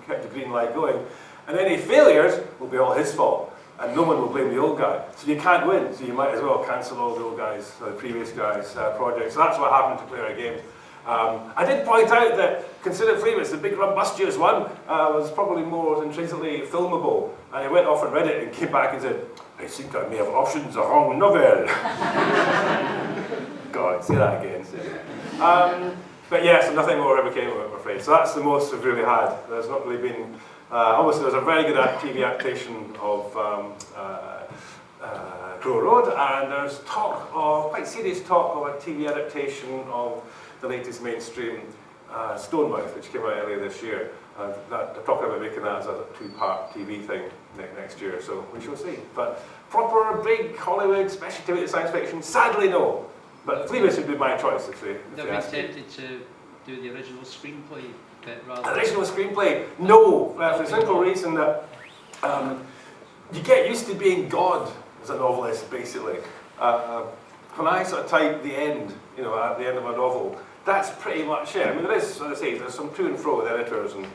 kept the green light going. And any failures will be all his fault, and no one will blame the old guy. So you can't win, so you might as well cancel all the old guys, the previous guys' projects. So that's what happened to Player of Games. I did point out that, consider Freeman's, the big Rumbustious one, was probably more intrinsically filmable. And he went off and read it and came back and said, I think I may have optioned the wrong novel. God, say that again. But yes, nothing more ever came of it, I'm afraid. So that's the most we've really had. There's not really been, obviously there's a very good TV adaptation of Crow Road, and there's talk of, quite serious talk of a TV adaptation of the latest mainstream Stonemouth, which came out earlier this year. They're talking about making that as a two-part TV thing next year, so we shall see. But proper big Hollywood special TV science fiction, sadly no. But Fleabag would be my choice if they asked me. Tempted to do the original screenplay bit rather than... Original screenplay? No, for the simple reason that you get used to being God as a novelist, basically. When I sort of type the end, at the end of a novel, that's pretty much it. I mean, there is, as I say, there's some to and fro with editors and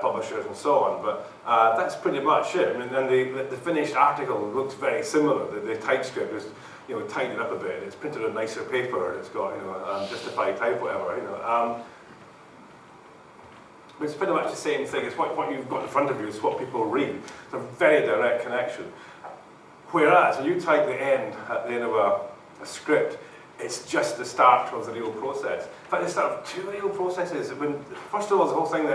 publishers and so on, but that's pretty much it. I mean, then the finished article looks very similar. The typescript is, tightened up a bit. It's printed on nicer paper. It's got, justified type, whatever. But it's pretty much the same thing. It's what you've got in front of you is what people read. It's a very direct connection. Whereas when you type the end at the end of a script, it's just the start of the real process. In fact, the start of two real processes. First of all, the whole thing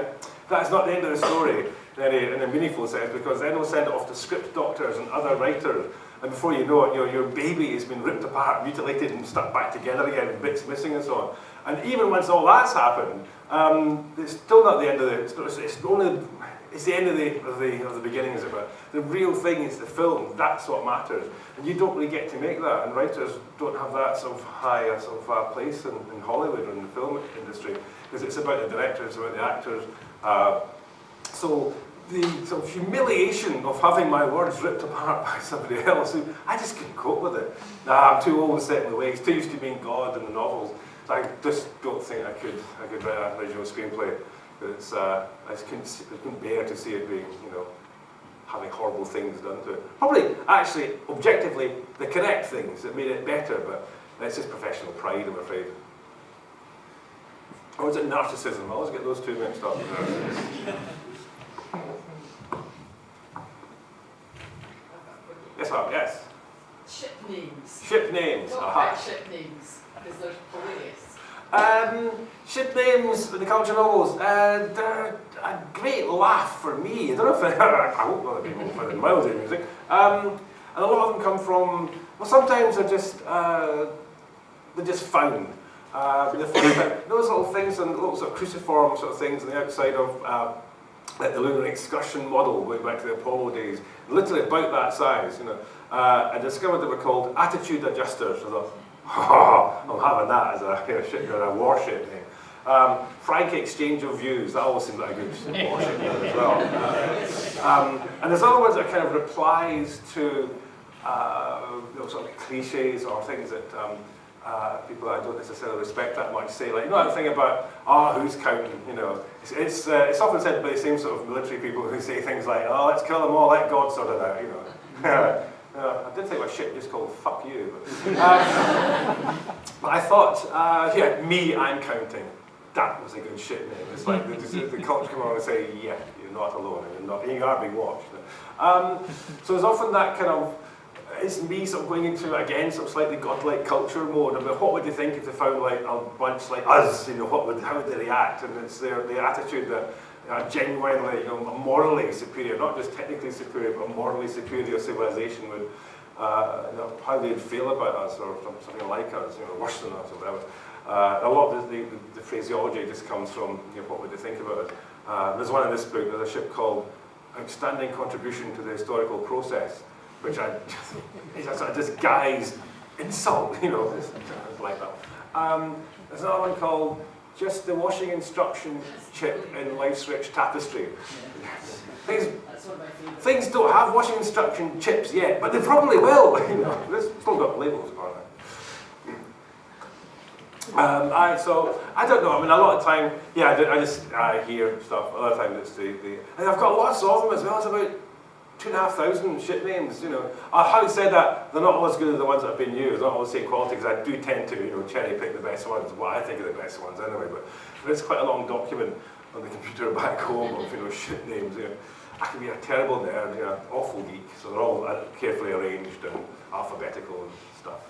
that's not the end of the story in a meaningful sense, because then we'll send it off to script doctors and other writers, and before you know it, your baby has been ripped apart, mutilated, and stuck back together again, with bits missing and so on. And even once all that's happened, it's still not the end of the. It's the end of the beginning, as it were. The real thing is the film. That's what matters, and you don't really get to make that. And writers don't have that sort of high place in Hollywood or in the film industry, because it's about the directors, it's about the actors. So the sort of humiliation of having my words ripped apart by somebody else, I just couldn't cope with it. I'm too old and set in the ways, too used to being God in the novels. So I just don't think I could write an original screenplay. It's, I just couldn't bear to see it being, having horrible things done to it. Probably, actually, objectively, the correct things that made it better, but it's just professional pride, I'm afraid. Or is it narcissism? I always get those two mixed up. Yes, ma'am, yes? Ship names. Ship names. What about ship names? Because they're hilarious. Ship names in the culture novels, they're a great laugh for me. I don't know if I hope other people find it mild music. And a lot of them come from, well, sometimes they're just found. Those little things and little sort of cruciform sort of things on the outside of like the lunar excursion model going back to the Apollo days, literally about that size, you know. I discovered they were called attitude adjusters. I thought, I'm having that as a ship or a warship name. Frank exchange of views, that always seemed like a good warship name as well. And there's other ones that kind of replies to sort of cliches or things that people that I don't necessarily respect that much say, like, you know that thing about, who's counting, you know. It's often said by the same sort of military people who say things like, let's kill them all, let God sort it out, you know. I did think my ship just called fuck you. But I thought, me, I'm counting. That was a good ship name. It's like the culture come on and say, yeah, you're not alone, and you are being watched. So there's often that kind of, it's me sort of going into, again, some slightly godlike culture mode. I mean, what would they think if they found like a bunch like us, you know, how would they react? And it's the attitude that genuinely, you know, morally superior, not just technically superior, but morally superior civilization would, how they'd feel about us or something like us, you know, worse than us or whatever. A lot of the phraseology just comes from, you know, what would they think about us. There's one in this book, there's a ship called Outstanding Contribution to the Historical Process, which is a sort of disguised insult, you know, it's like that. There's another one called Just the Washing Instruction Chip in Life's Rich Tapestry. Things don't have washing instruction chips yet, but they probably will, you know. They've still got labels, apparently. So I don't know. I mean, a lot of time, I just hear stuff. A lot of time it's and I've got lots of them as well. It's about 2,500 ship names. You know, having said that, they're not always good as the ones that have been used. Not always the same quality, because I do tend to, you know, cherry pick the best ones. What I think are the best ones anyway. But it's quite a long document on the computer back home of, you know, ship names. You know, I can be a terrible nerd, you know, awful geek. So they're all carefully arranged and alphabetical and stuff.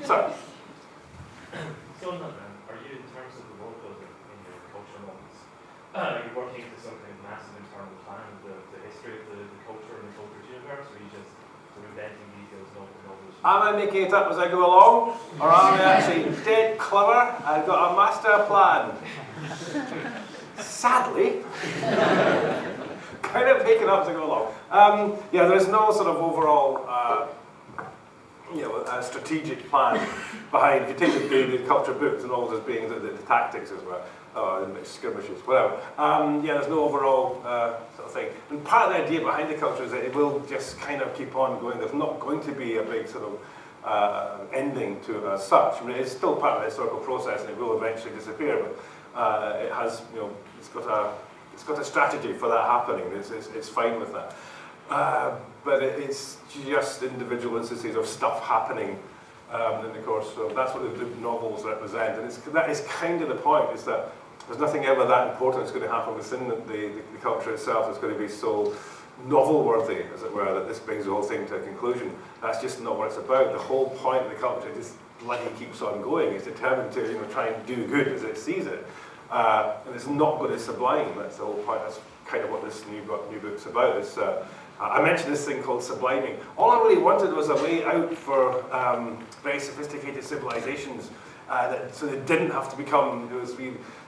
So on that then, are you, in terms of the role building in your culture moments, are you working into some kind of massive internal plan of the history of the culture and the culture's universe, or are you just sort of inventing details, novels? Am I making it up as I go along, or am I actually dead clever? I've got a master plan. Sadly, kind of making up as I go along. There's no sort of overall a strategic plan behind. If you take the culture books and all those being the tactics as well, the skirmishes, whatever. There's no overall sort of thing. And part of the idea behind the culture is that it will just kind of keep on going. There's not going to be a big sort of ending to it as such. I mean, it's still part of the historical process, and it will eventually disappear. But it has, you know, it's got a strategy for that happening. It's fine with that. But it's just individual instances of stuff happening in the course. So that's what the novels represent, and that is kind of the point. Is that there's nothing ever that important that's going to happen within the culture itself that's going to be so novel-worthy, as it were, that this brings the whole thing to a conclusion. That's just not what it's about. The whole point of the culture just bloody keeps on going. It's determined to, you know, try and do good as it sees it, and it's not going to sublime. That's the whole point. That's kind of what this new book's about. It's I mentioned this thing called subliming. All I really wanted was a way out for very sophisticated civilizations, so they didn't have to become those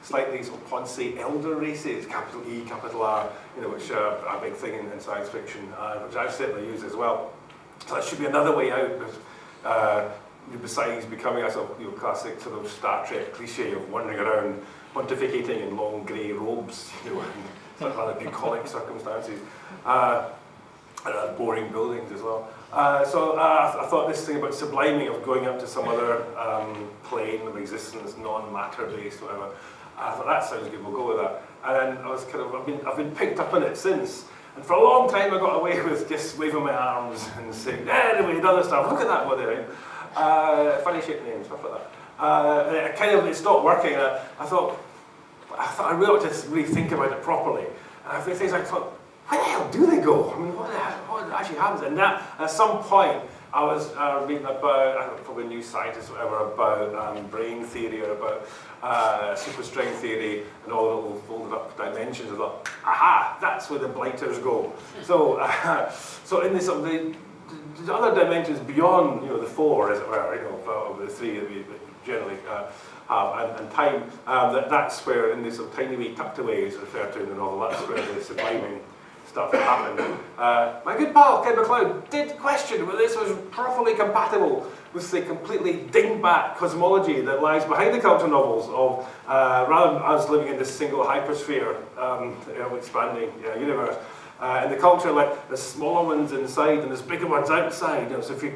slightly sort of Ponce elder races, capital E, capital R, you know, which are a big thing in science fiction, which I've certainly used as well. So that should be another way out, besides becoming a sort of, you know, classic sort of Star Trek cliche of wandering around pontificating in long grey robes, you know, and sort of other bucolic circumstances. Boring buildings as well. I thought this thing about subliming, of going up to some other plane of existence, non-matter based, whatever. I thought that sounds good. We'll go with that. And then I was I've been picked up on it since. And for a long time, I got away with just waving my arms and saying, anyway, and other stuff. Look at that, what they're doing. Funny shaped names, stuff like that. It stopped working. I thought I really ought to really think about it properly. And I think things I thought, where the hell do they go? I mean, what actually happens? And that, at some point, I was reading about, probably New Scientist or whatever, about brain theory or about superstring theory and all the little folded up dimensions. I thought, aha, that's where the blighters go. So, so in this, there's other dimensions beyond, you know, the four, as it were, you know, of the three that we generally have, and time. That's where, in these sort of tiny wee tucked away is referred to in the novel. That's where the subliming stuff happened. My good pal Ken MacLeod did question whether this was properly compatible with the completely dingbat cosmology that lies behind the culture novels of rather than us living in this single hypersphere, you know, expanding universe. In the culture, like there's smaller ones inside and there's bigger ones outside. You know, so if you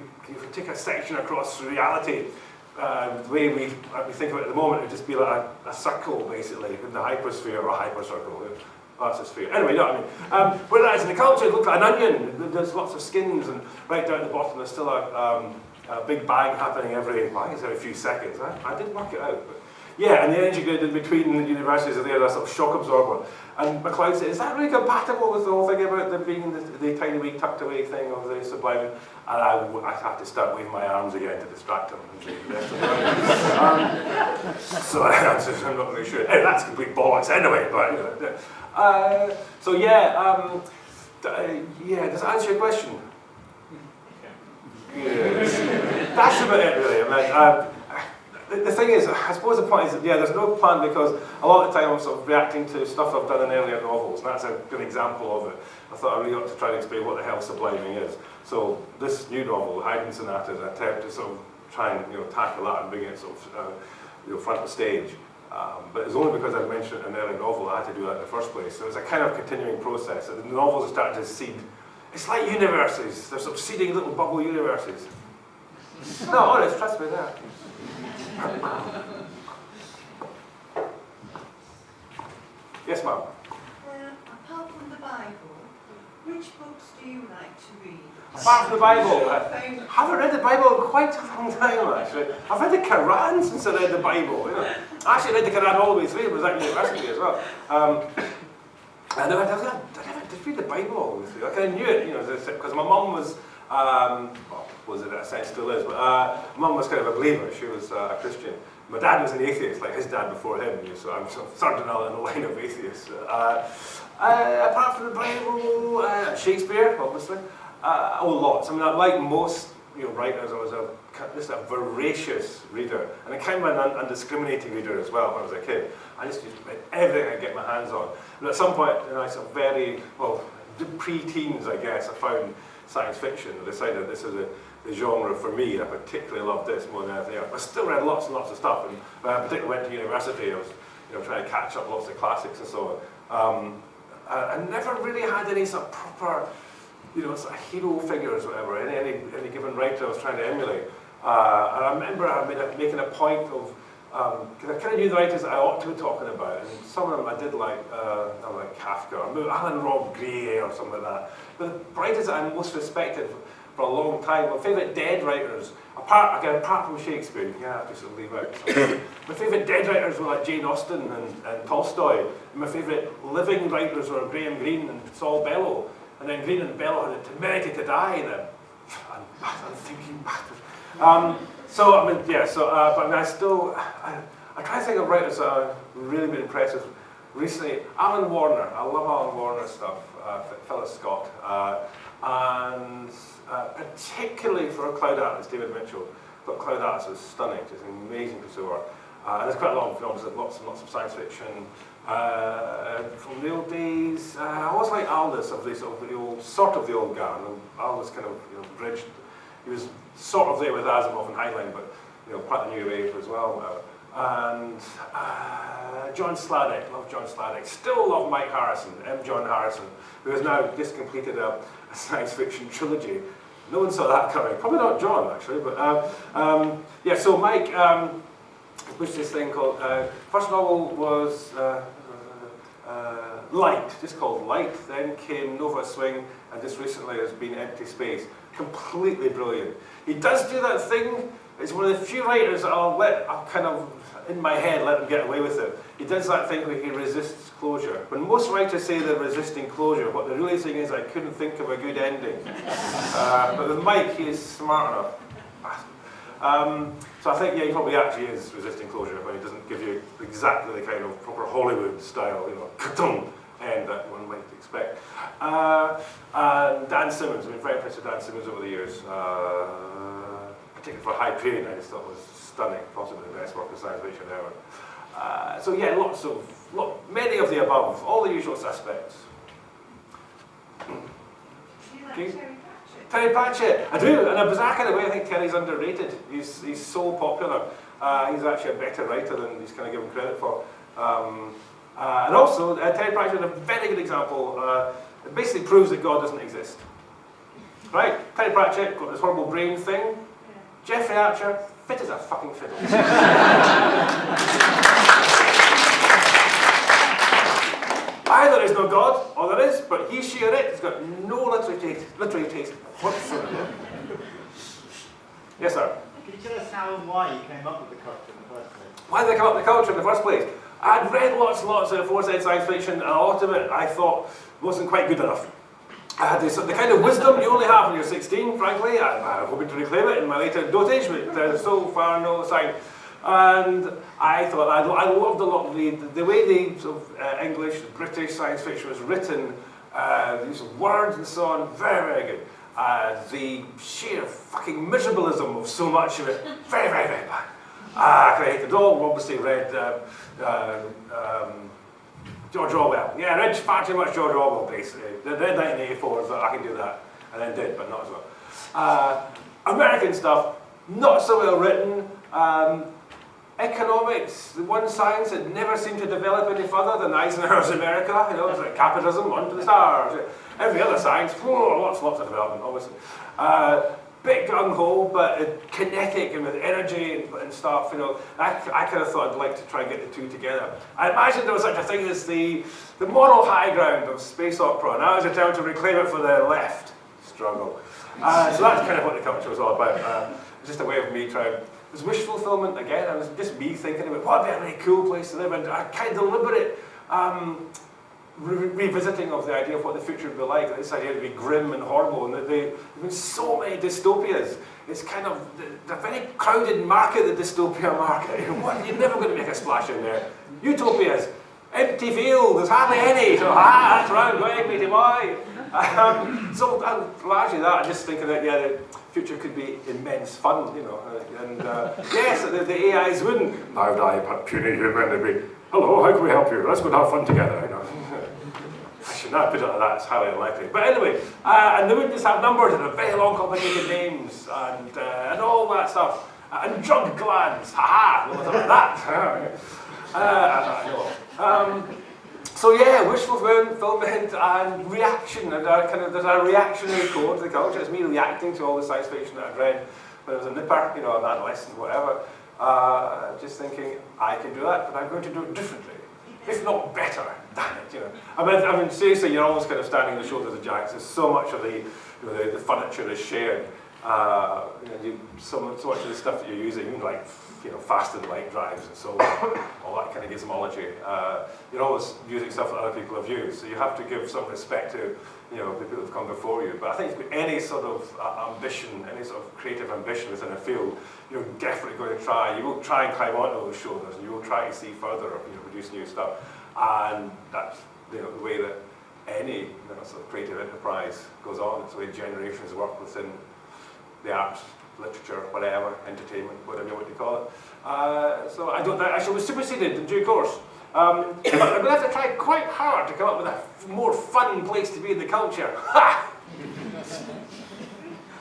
take a section across reality, the way we think of it at the moment, it would just be like a circle, basically, in the hypersphere or a hypercircle. That's a sphere. Anyway, you know what I mean. Whereas in the culture, it looks like an onion. There's lots of skins, and right down at the bottom, there's still a big bang happening every few seconds. I did work it out. But yeah, and the energy grid in between the universes are there, a sort of shock absorber. And MacLeod said, is that really compatible with the whole thing about there being the tiny wee tucked away thing of the subliming? And I had to start waving my arms again to distract him. So I answered, I'm not really sure. Hey, that's complete bollocks anyway, but you know. So yeah, does that answer your question? Yeah. That's about it really. I mean, the thing is, I suppose the point is that, yeah, there's no plan because a lot of the time I'm sort of reacting to stuff I've done in earlier novels, and that's a good example of it. I thought I really ought to try to explain what the hell subliming is. So this new novel, Haydn Sonata, is an attempt to sort of try and, you know, tackle that and bring it sort of you know, front of stage. But it's only because I've mentioned it in an earlier novel I had to do that in the first place. So it's a kind of continuing process. The novels are starting to seed. It's like universes. They're sort of seeding little bubble universes. No, honest, trust me there. Yes, ma'am. Apart from the Bible, which books do you like to read? Apart from the Bible, I haven't read the Bible in quite a long time, actually. I've read the Quran since I read the Bible. You know. I actually read the Quran all the way through. I was at university as well. I never did read the Bible all the way through. I kind of knew it, you know, because my mum was, well, was it in a sense, still is, but mum was kind of a believer. She was a Christian. My dad was an atheist, like his dad before him, so I'm sort of third in the line of atheists. Apart from the Bible, Shakespeare, obviously. Oh, lots. I mean, like most, you know, writers, I was just a voracious reader, and a kind of an undiscriminating reader as well when I was a kid. I just read everything I could get my hands on. And at some point, in sort of very, well, pre-teens, I guess, I found science fiction and decided this is the genre for me. I particularly loved this more than anything else. I still read lots and lots of stuff, and when I particularly went to university, I was, you know, trying to catch up lots of classics and so on. I never really had any sort of proper, you know, sort of hero figures or whatever, any given writer I was trying to emulate. And I remember making a point of, because I kind of knew the writers that I ought to be talking about, and some of them I did like Kafka, or Alan Rob Gray or something like that. But the writers that I most respected for a long time, my favourite dead writers, apart from Shakespeare, you have to sort of leave out something. My favourite dead writers were like Jane Austen and Tolstoy, and my favourite living writers were Graham Greene and Saul Bellow. And then Greene and Bellow had the temerity to die then. I'm thinking bastard. So, I mean, yeah, so, but I mean, I try to think of writers that I've really been impressed with recently. Alan Warner, I love Alan Warner's stuff, Phyllis Scott. And particularly for Cloud Atlas, David Mitchell. I thought Cloud Atlas was stunning, just an amazing piece of work. And there's quite a lot of films, lots and lots of science fiction. From the old days, I always like Aldous of the old guard. And Aldous kind of, you know, bridged. He was sort of there with Asimov and Heinlein, but, you know, part of the new wave as well. And John Sladek, love John Sladek. Still love Mike Harrison, M. John Harrison, who has now just completed a science fiction trilogy. No one saw that coming. Probably not John, actually, but yeah. So Mike pushed this thing called. First novel was Light, just called Light. Then came Nova Swing, and just recently has been Empty Space. Completely brilliant. He does do that thing. It's one of the few writers that I'll kind of, in my head, let him get away with it. He does that thing where he resists closure. When most writers say they're resisting closure, what they're really saying is, I couldn't think of a good ending. But with Mike, he is smart enough. So I think, yeah, he probably actually is resisting closure when he doesn't give you exactly the kind of proper Hollywood style, you know, ka-tung end that one might expect. And Dan Simmons, I've been very impressed with Dan Simmons over the years, particularly for Hyperion, I just thought was stunning, possibly the best work of science fiction ever. So yeah, many of the above, all the usual suspects. Do you like Okay. Terry Pratchett? Terry Pratchett, I do, in a bizarre kind of way. I think Terry's underrated. He's so popular. He's actually a better writer than he's kind of given credit for. And also, Terry Pratchett is a very good example. It basically proves that God doesn't exist. Right? Terry Pratchett got this horrible brain thing. Jeffrey Archer, fit as a fucking fiddle. Either there is no God, or there is, but he, she, or it has got no literary taste whatsoever. Yes, sir? Can you tell us how and why you came up with the culture in the first place? Why did I come up with the culture in the first place? I'd read lots and lots of aforesaid science fiction, and a lot of it I thought wasn't quite good enough. I had the kind of wisdom you only have when you're 16, frankly. I'm hoping to reclaim it in my later dotage, but so far no sign. And I thought I loved a lot of the way the sort of English, British science fiction was written, the use of words and so on, very, very good. The sheer fucking miserableism of so much of it, very, very, very bad. I hated it all. Obviously read George Orwell. Yeah, I read far too much George Orwell, basically. Read 1984, so I can do that. And then did, but not as well. American stuff, not so well written. Economics, the one science that never seemed to develop any further than Eisenhower's America. You know, it's like capitalism, on to the stars. Every other science, lots of development, obviously. Bit gung-ho, but kinetic and with energy and stuff, you know. I kind of thought I'd like to try and get the two together. I imagined there was such a thing as the moral high ground of space opera, and I was determined to reclaim it for the left struggle. So that's kind of what the culture was all about. Just a way of me trying. It was wish fulfillment again. It was just me thinking about what would be a really cool place to live, and a kind of deliberate revisiting of the idea of what the future would be like. This idea to be grim and horrible, and that there's been so many dystopias. It's kind of the very crowded market, the dystopia market. You're never going to make a splash in there. Utopias, empty field, there's hardly any. So that's right, going, matey boy. So largely that, I'm just thinking that the future could be immense fun, you know. And yes, the AIs wouldn't. Now I, but puny human, they'd be, hello, how can we help you? Let's go and have fun together, you know. I should not put it like that, it's highly unlikely. But anyway, and they wouldn't just have numbers and have very long complicated names and all that stuff. And drug glands, haha, no matter like that. So yeah, wish fulfillment and reaction, and there's a reactionary core to the culture. It's me reacting to all the science fiction that I'd read when I was a nipper, you know, an adolescent, whatever. Just thinking, I can do that, but I'm going to do it differently. If not better, damn it, you know. I mean, seriously, you're always kind of standing on the shoulders of giants. There's so much of the furniture is shared. So much of the stuff that you're using, like, you know, fast and light drives and so on, all that kind of gizmology. You're always using stuff that other people have used, so you have to give some respect to, you know, the people who've come before you. But I think if you've got any sort of ambition, any sort of creative ambition within a field, you're definitely going to try. You will try and climb onto those shoulders, and you will try to see further, you know, produce new stuff. And that's, you know, the way that any sort of creative enterprise goes on. It's the way generations work within the arts, literature, whatever, entertainment, whatever you want to call it. So I shall be superseded in due course. But I'm going to have to try quite hard to come up with a more fun place to be in the culture. Ha!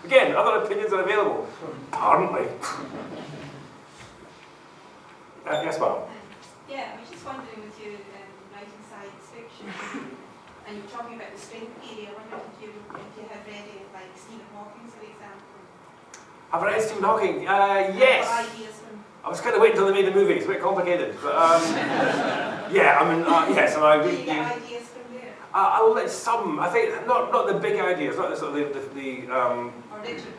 Again, other opinions are available. Apparently. Yes, ma'am. Yeah, I was just wondering, with you writing science fiction, and you're talking about the string theory, I wondered if you had read it, like Stephen Hawking's, for example. I've read Stephen Hawking. Yes. I was kind of waiting until they made the movie. It's a bit complicated, but yeah. I mean, yes. And I do you get ideas from there? I'll let some. I think not the big ideas, not the sort of the Original.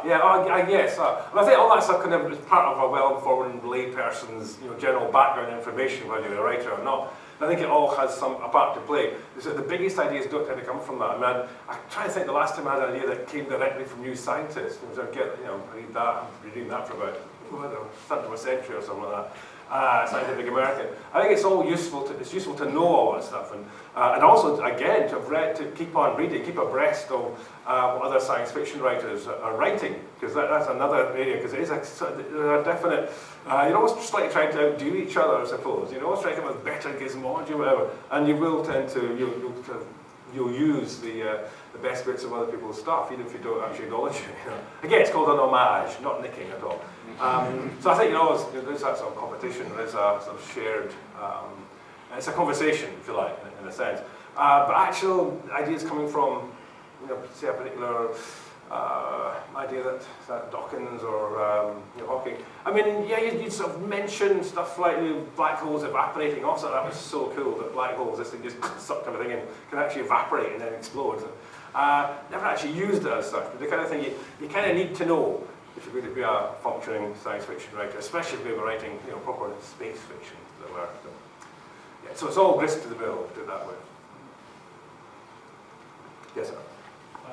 Yeah, yes. And I think all that stuff kind of is part of a well-informed layperson's, you know, general background information, whether you're a writer or not. I think it all has a part to play. So the biggest ideas don't tend to come from that. I mean, I try to think the last time I had an idea that came directly from New Scientist. I get, you know, read that. I'm reading that for about 3rd of a century or something like that. Scientific American. I think it's all useful to know all that stuff, and also again to keep on reading, keep abreast of what other science fiction writers are writing, because that's another area. Because it is a definite. You're always just like trying to outdo each other, I suppose. You're always trying to come with better gizmology or whatever, and you will tend to you'll use the best bits of other people's stuff, even if you don't actually acknowledge it. You know? Again, it's called an homage, not nicking at all. So I think there's that sort of competition, there's a sort of shared, it's a conversation, if you like, in a sense. But actual ideas coming from, say a particular idea that Dawkins or Hawking. I mean, yeah, you'd sort of mention stuff like black holes evaporating. Also, that was so cool that black holes, this thing just sucked everything in, can actually evaporate and then explode. Never actually used it as such, but the kind of thing you kind of need to know if you're going to be a functioning science fiction writer, especially if we were writing proper space fiction. So it's all grist to the mill, do it that way. Yes, sir.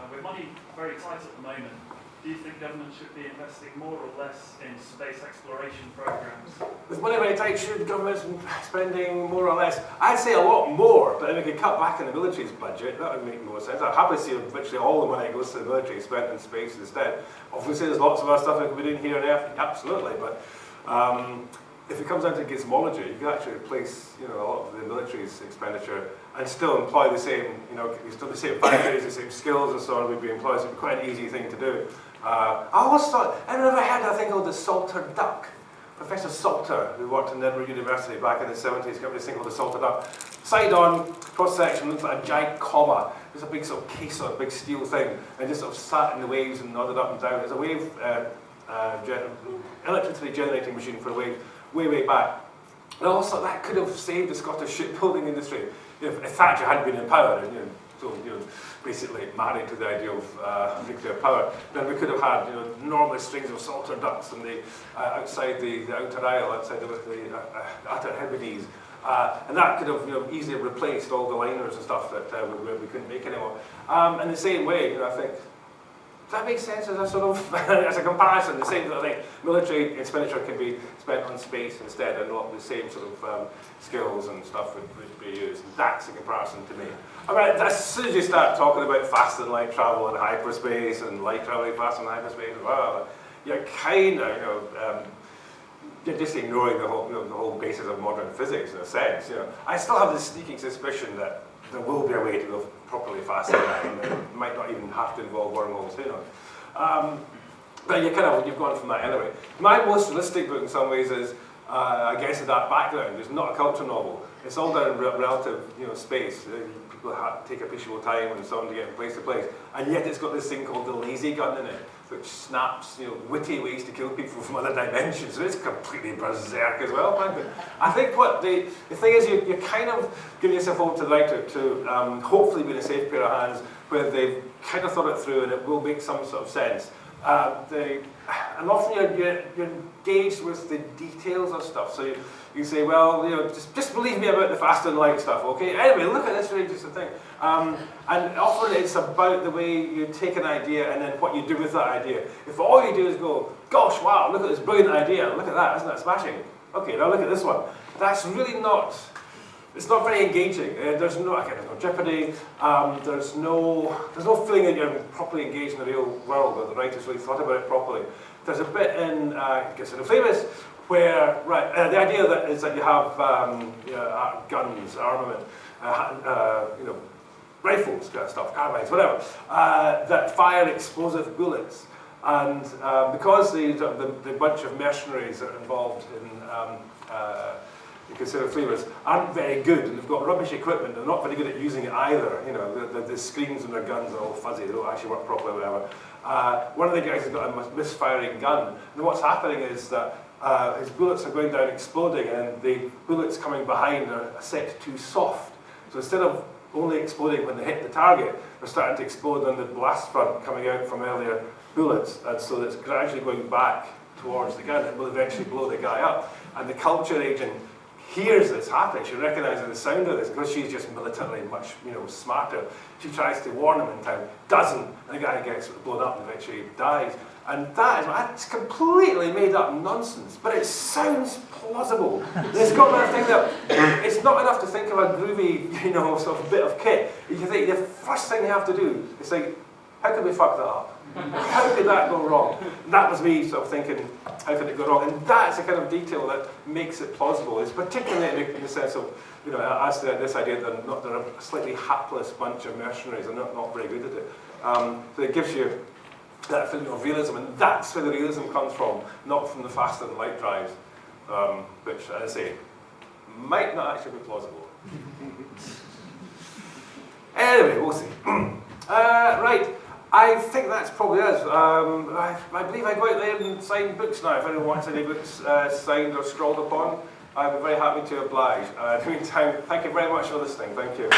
With money very tight at the moment, do you think government should be investing more or less in space exploration programs? With money very tight, should governments be spending more or less? I'd say a lot more, but if we could cut back in the military's budget, that would make more sense. I'd happily see virtually all the money that goes to the military spent in space instead. Obviously, there's lots of other stuff that could be doing here on Earth, absolutely, but if it comes down to gizmology, you can actually replace a lot of the military's expenditure and still employ the same, still the same factories, the same skills and so on would be employed. So it'd be quite an easy thing to do. I always thought, I never had a thing called the Salter duck. Professor Salter, who worked in Edinburgh University back in the 70s, got this thing called the Salter duck. Side on, cross section, looks like a giant comma. There's a big sort of case or a big steel thing, and just sort of sat in the waves and nodded up and down. It's a wave, electricity generating machine for waves, way back. And I also thought that could have saved the Scottish shipbuilding industry if Thatcher hadn't been in power. So basically married to the idea of nuclear power, then we could have had enormous strings of Salter ducks and outside the outer isle, outside the Outer Hebrides, and that could have easily replaced all the liners and stuff that we couldn't make anymore. In the same way, I think. Does that make sense as a sort of as a comparison? The same that I think military expenditure can be spent on space instead, and a lot of the same sort of skills and stuff would be used. That's a comparison to me. I mean, as soon as you start talking about faster than light travel and hyperspace and light traveling faster than hyperspace, you're kind of you're just ignoring the whole basis of modern physics in a sense. I still have this sneaking suspicion that there will be a way to go properly faster than that, and it might not even have to involve wormholes, But you've gone from that anyway. My most realistic book in some ways is, against that background, it's not a culture novel. It's all down in relative, space. People take appreciable time and so on to get from place to place, and yet it's got this thing called the lazy gun in it, which snaps, witty ways to kill people from other dimensions. So it's completely berserk as well, frankly. I think what the thing is, you're kind of giving yourself over to the writer to hopefully be in a safe pair of hands where they've kind of thought it through and it will make some sort of sense. And often you're engaged with the details of stuff. So you say, well, just believe me about the faster than light stuff, okay? Anyway, look at this really interesting thing. And often it's about the way you take an idea and then what you do with that idea. If all you do is go, gosh, wow, look at this brilliant idea, look at that, isn't that smashing? Okay, now look at this one. That's really not, it's not very engaging. There's no jeopardy. There's no feeling that you're properly engaged in the real world, that the writer's really thought about it properly. There's a bit in Consider Famous where, the idea that is that you have guns, armament, rifles, kind of stuff, carbines, whatever, that fire explosive bullets. And because the bunch of mercenaries that are involved in Consider Flavors aren't very good, and they've got rubbish equipment, they're not very good at using it either. The screens on their guns are all fuzzy, they don't actually work properly, whatever. One of the guys has got a misfiring gun, and what's happening is that his bullets are going down exploding, and the bullets coming behind are set too soft. So instead of only exploding when they hit the target, they're starting to explode on the blast front coming out from earlier bullets, and so it's gradually going back towards the gun. It will eventually blow the guy up. And the culture agent hears this happening. She recognises the sound of this because she's just militarily much smarter. She tries to warn him in time, doesn't, and the guy gets blown up and eventually dies. And that's completely made up nonsense, but it sounds plausible. It's got that thing that it's not enough to think of a groovy, sort of bit of kit. You think the first thing you have to do is think, how could we fuck that up? How could that go wrong? And that was me sort of thinking, how could it go wrong? And that's the kind of detail that makes it plausible. It's particularly in the sense of, as to this idea that they're a slightly hapless bunch of mercenaries and not very good at it. So it gives you that feeling of realism, and that's where the realism comes from, not from the faster than light drives, which, as I say, might not actually be plausible. Anyway, we'll see. Right, I think that's probably us. I believe I go out there and sign books now. If anyone wants any books signed or scrawled upon, I'd be very happy to oblige. In the meantime, thank you very much for listening. Thank you.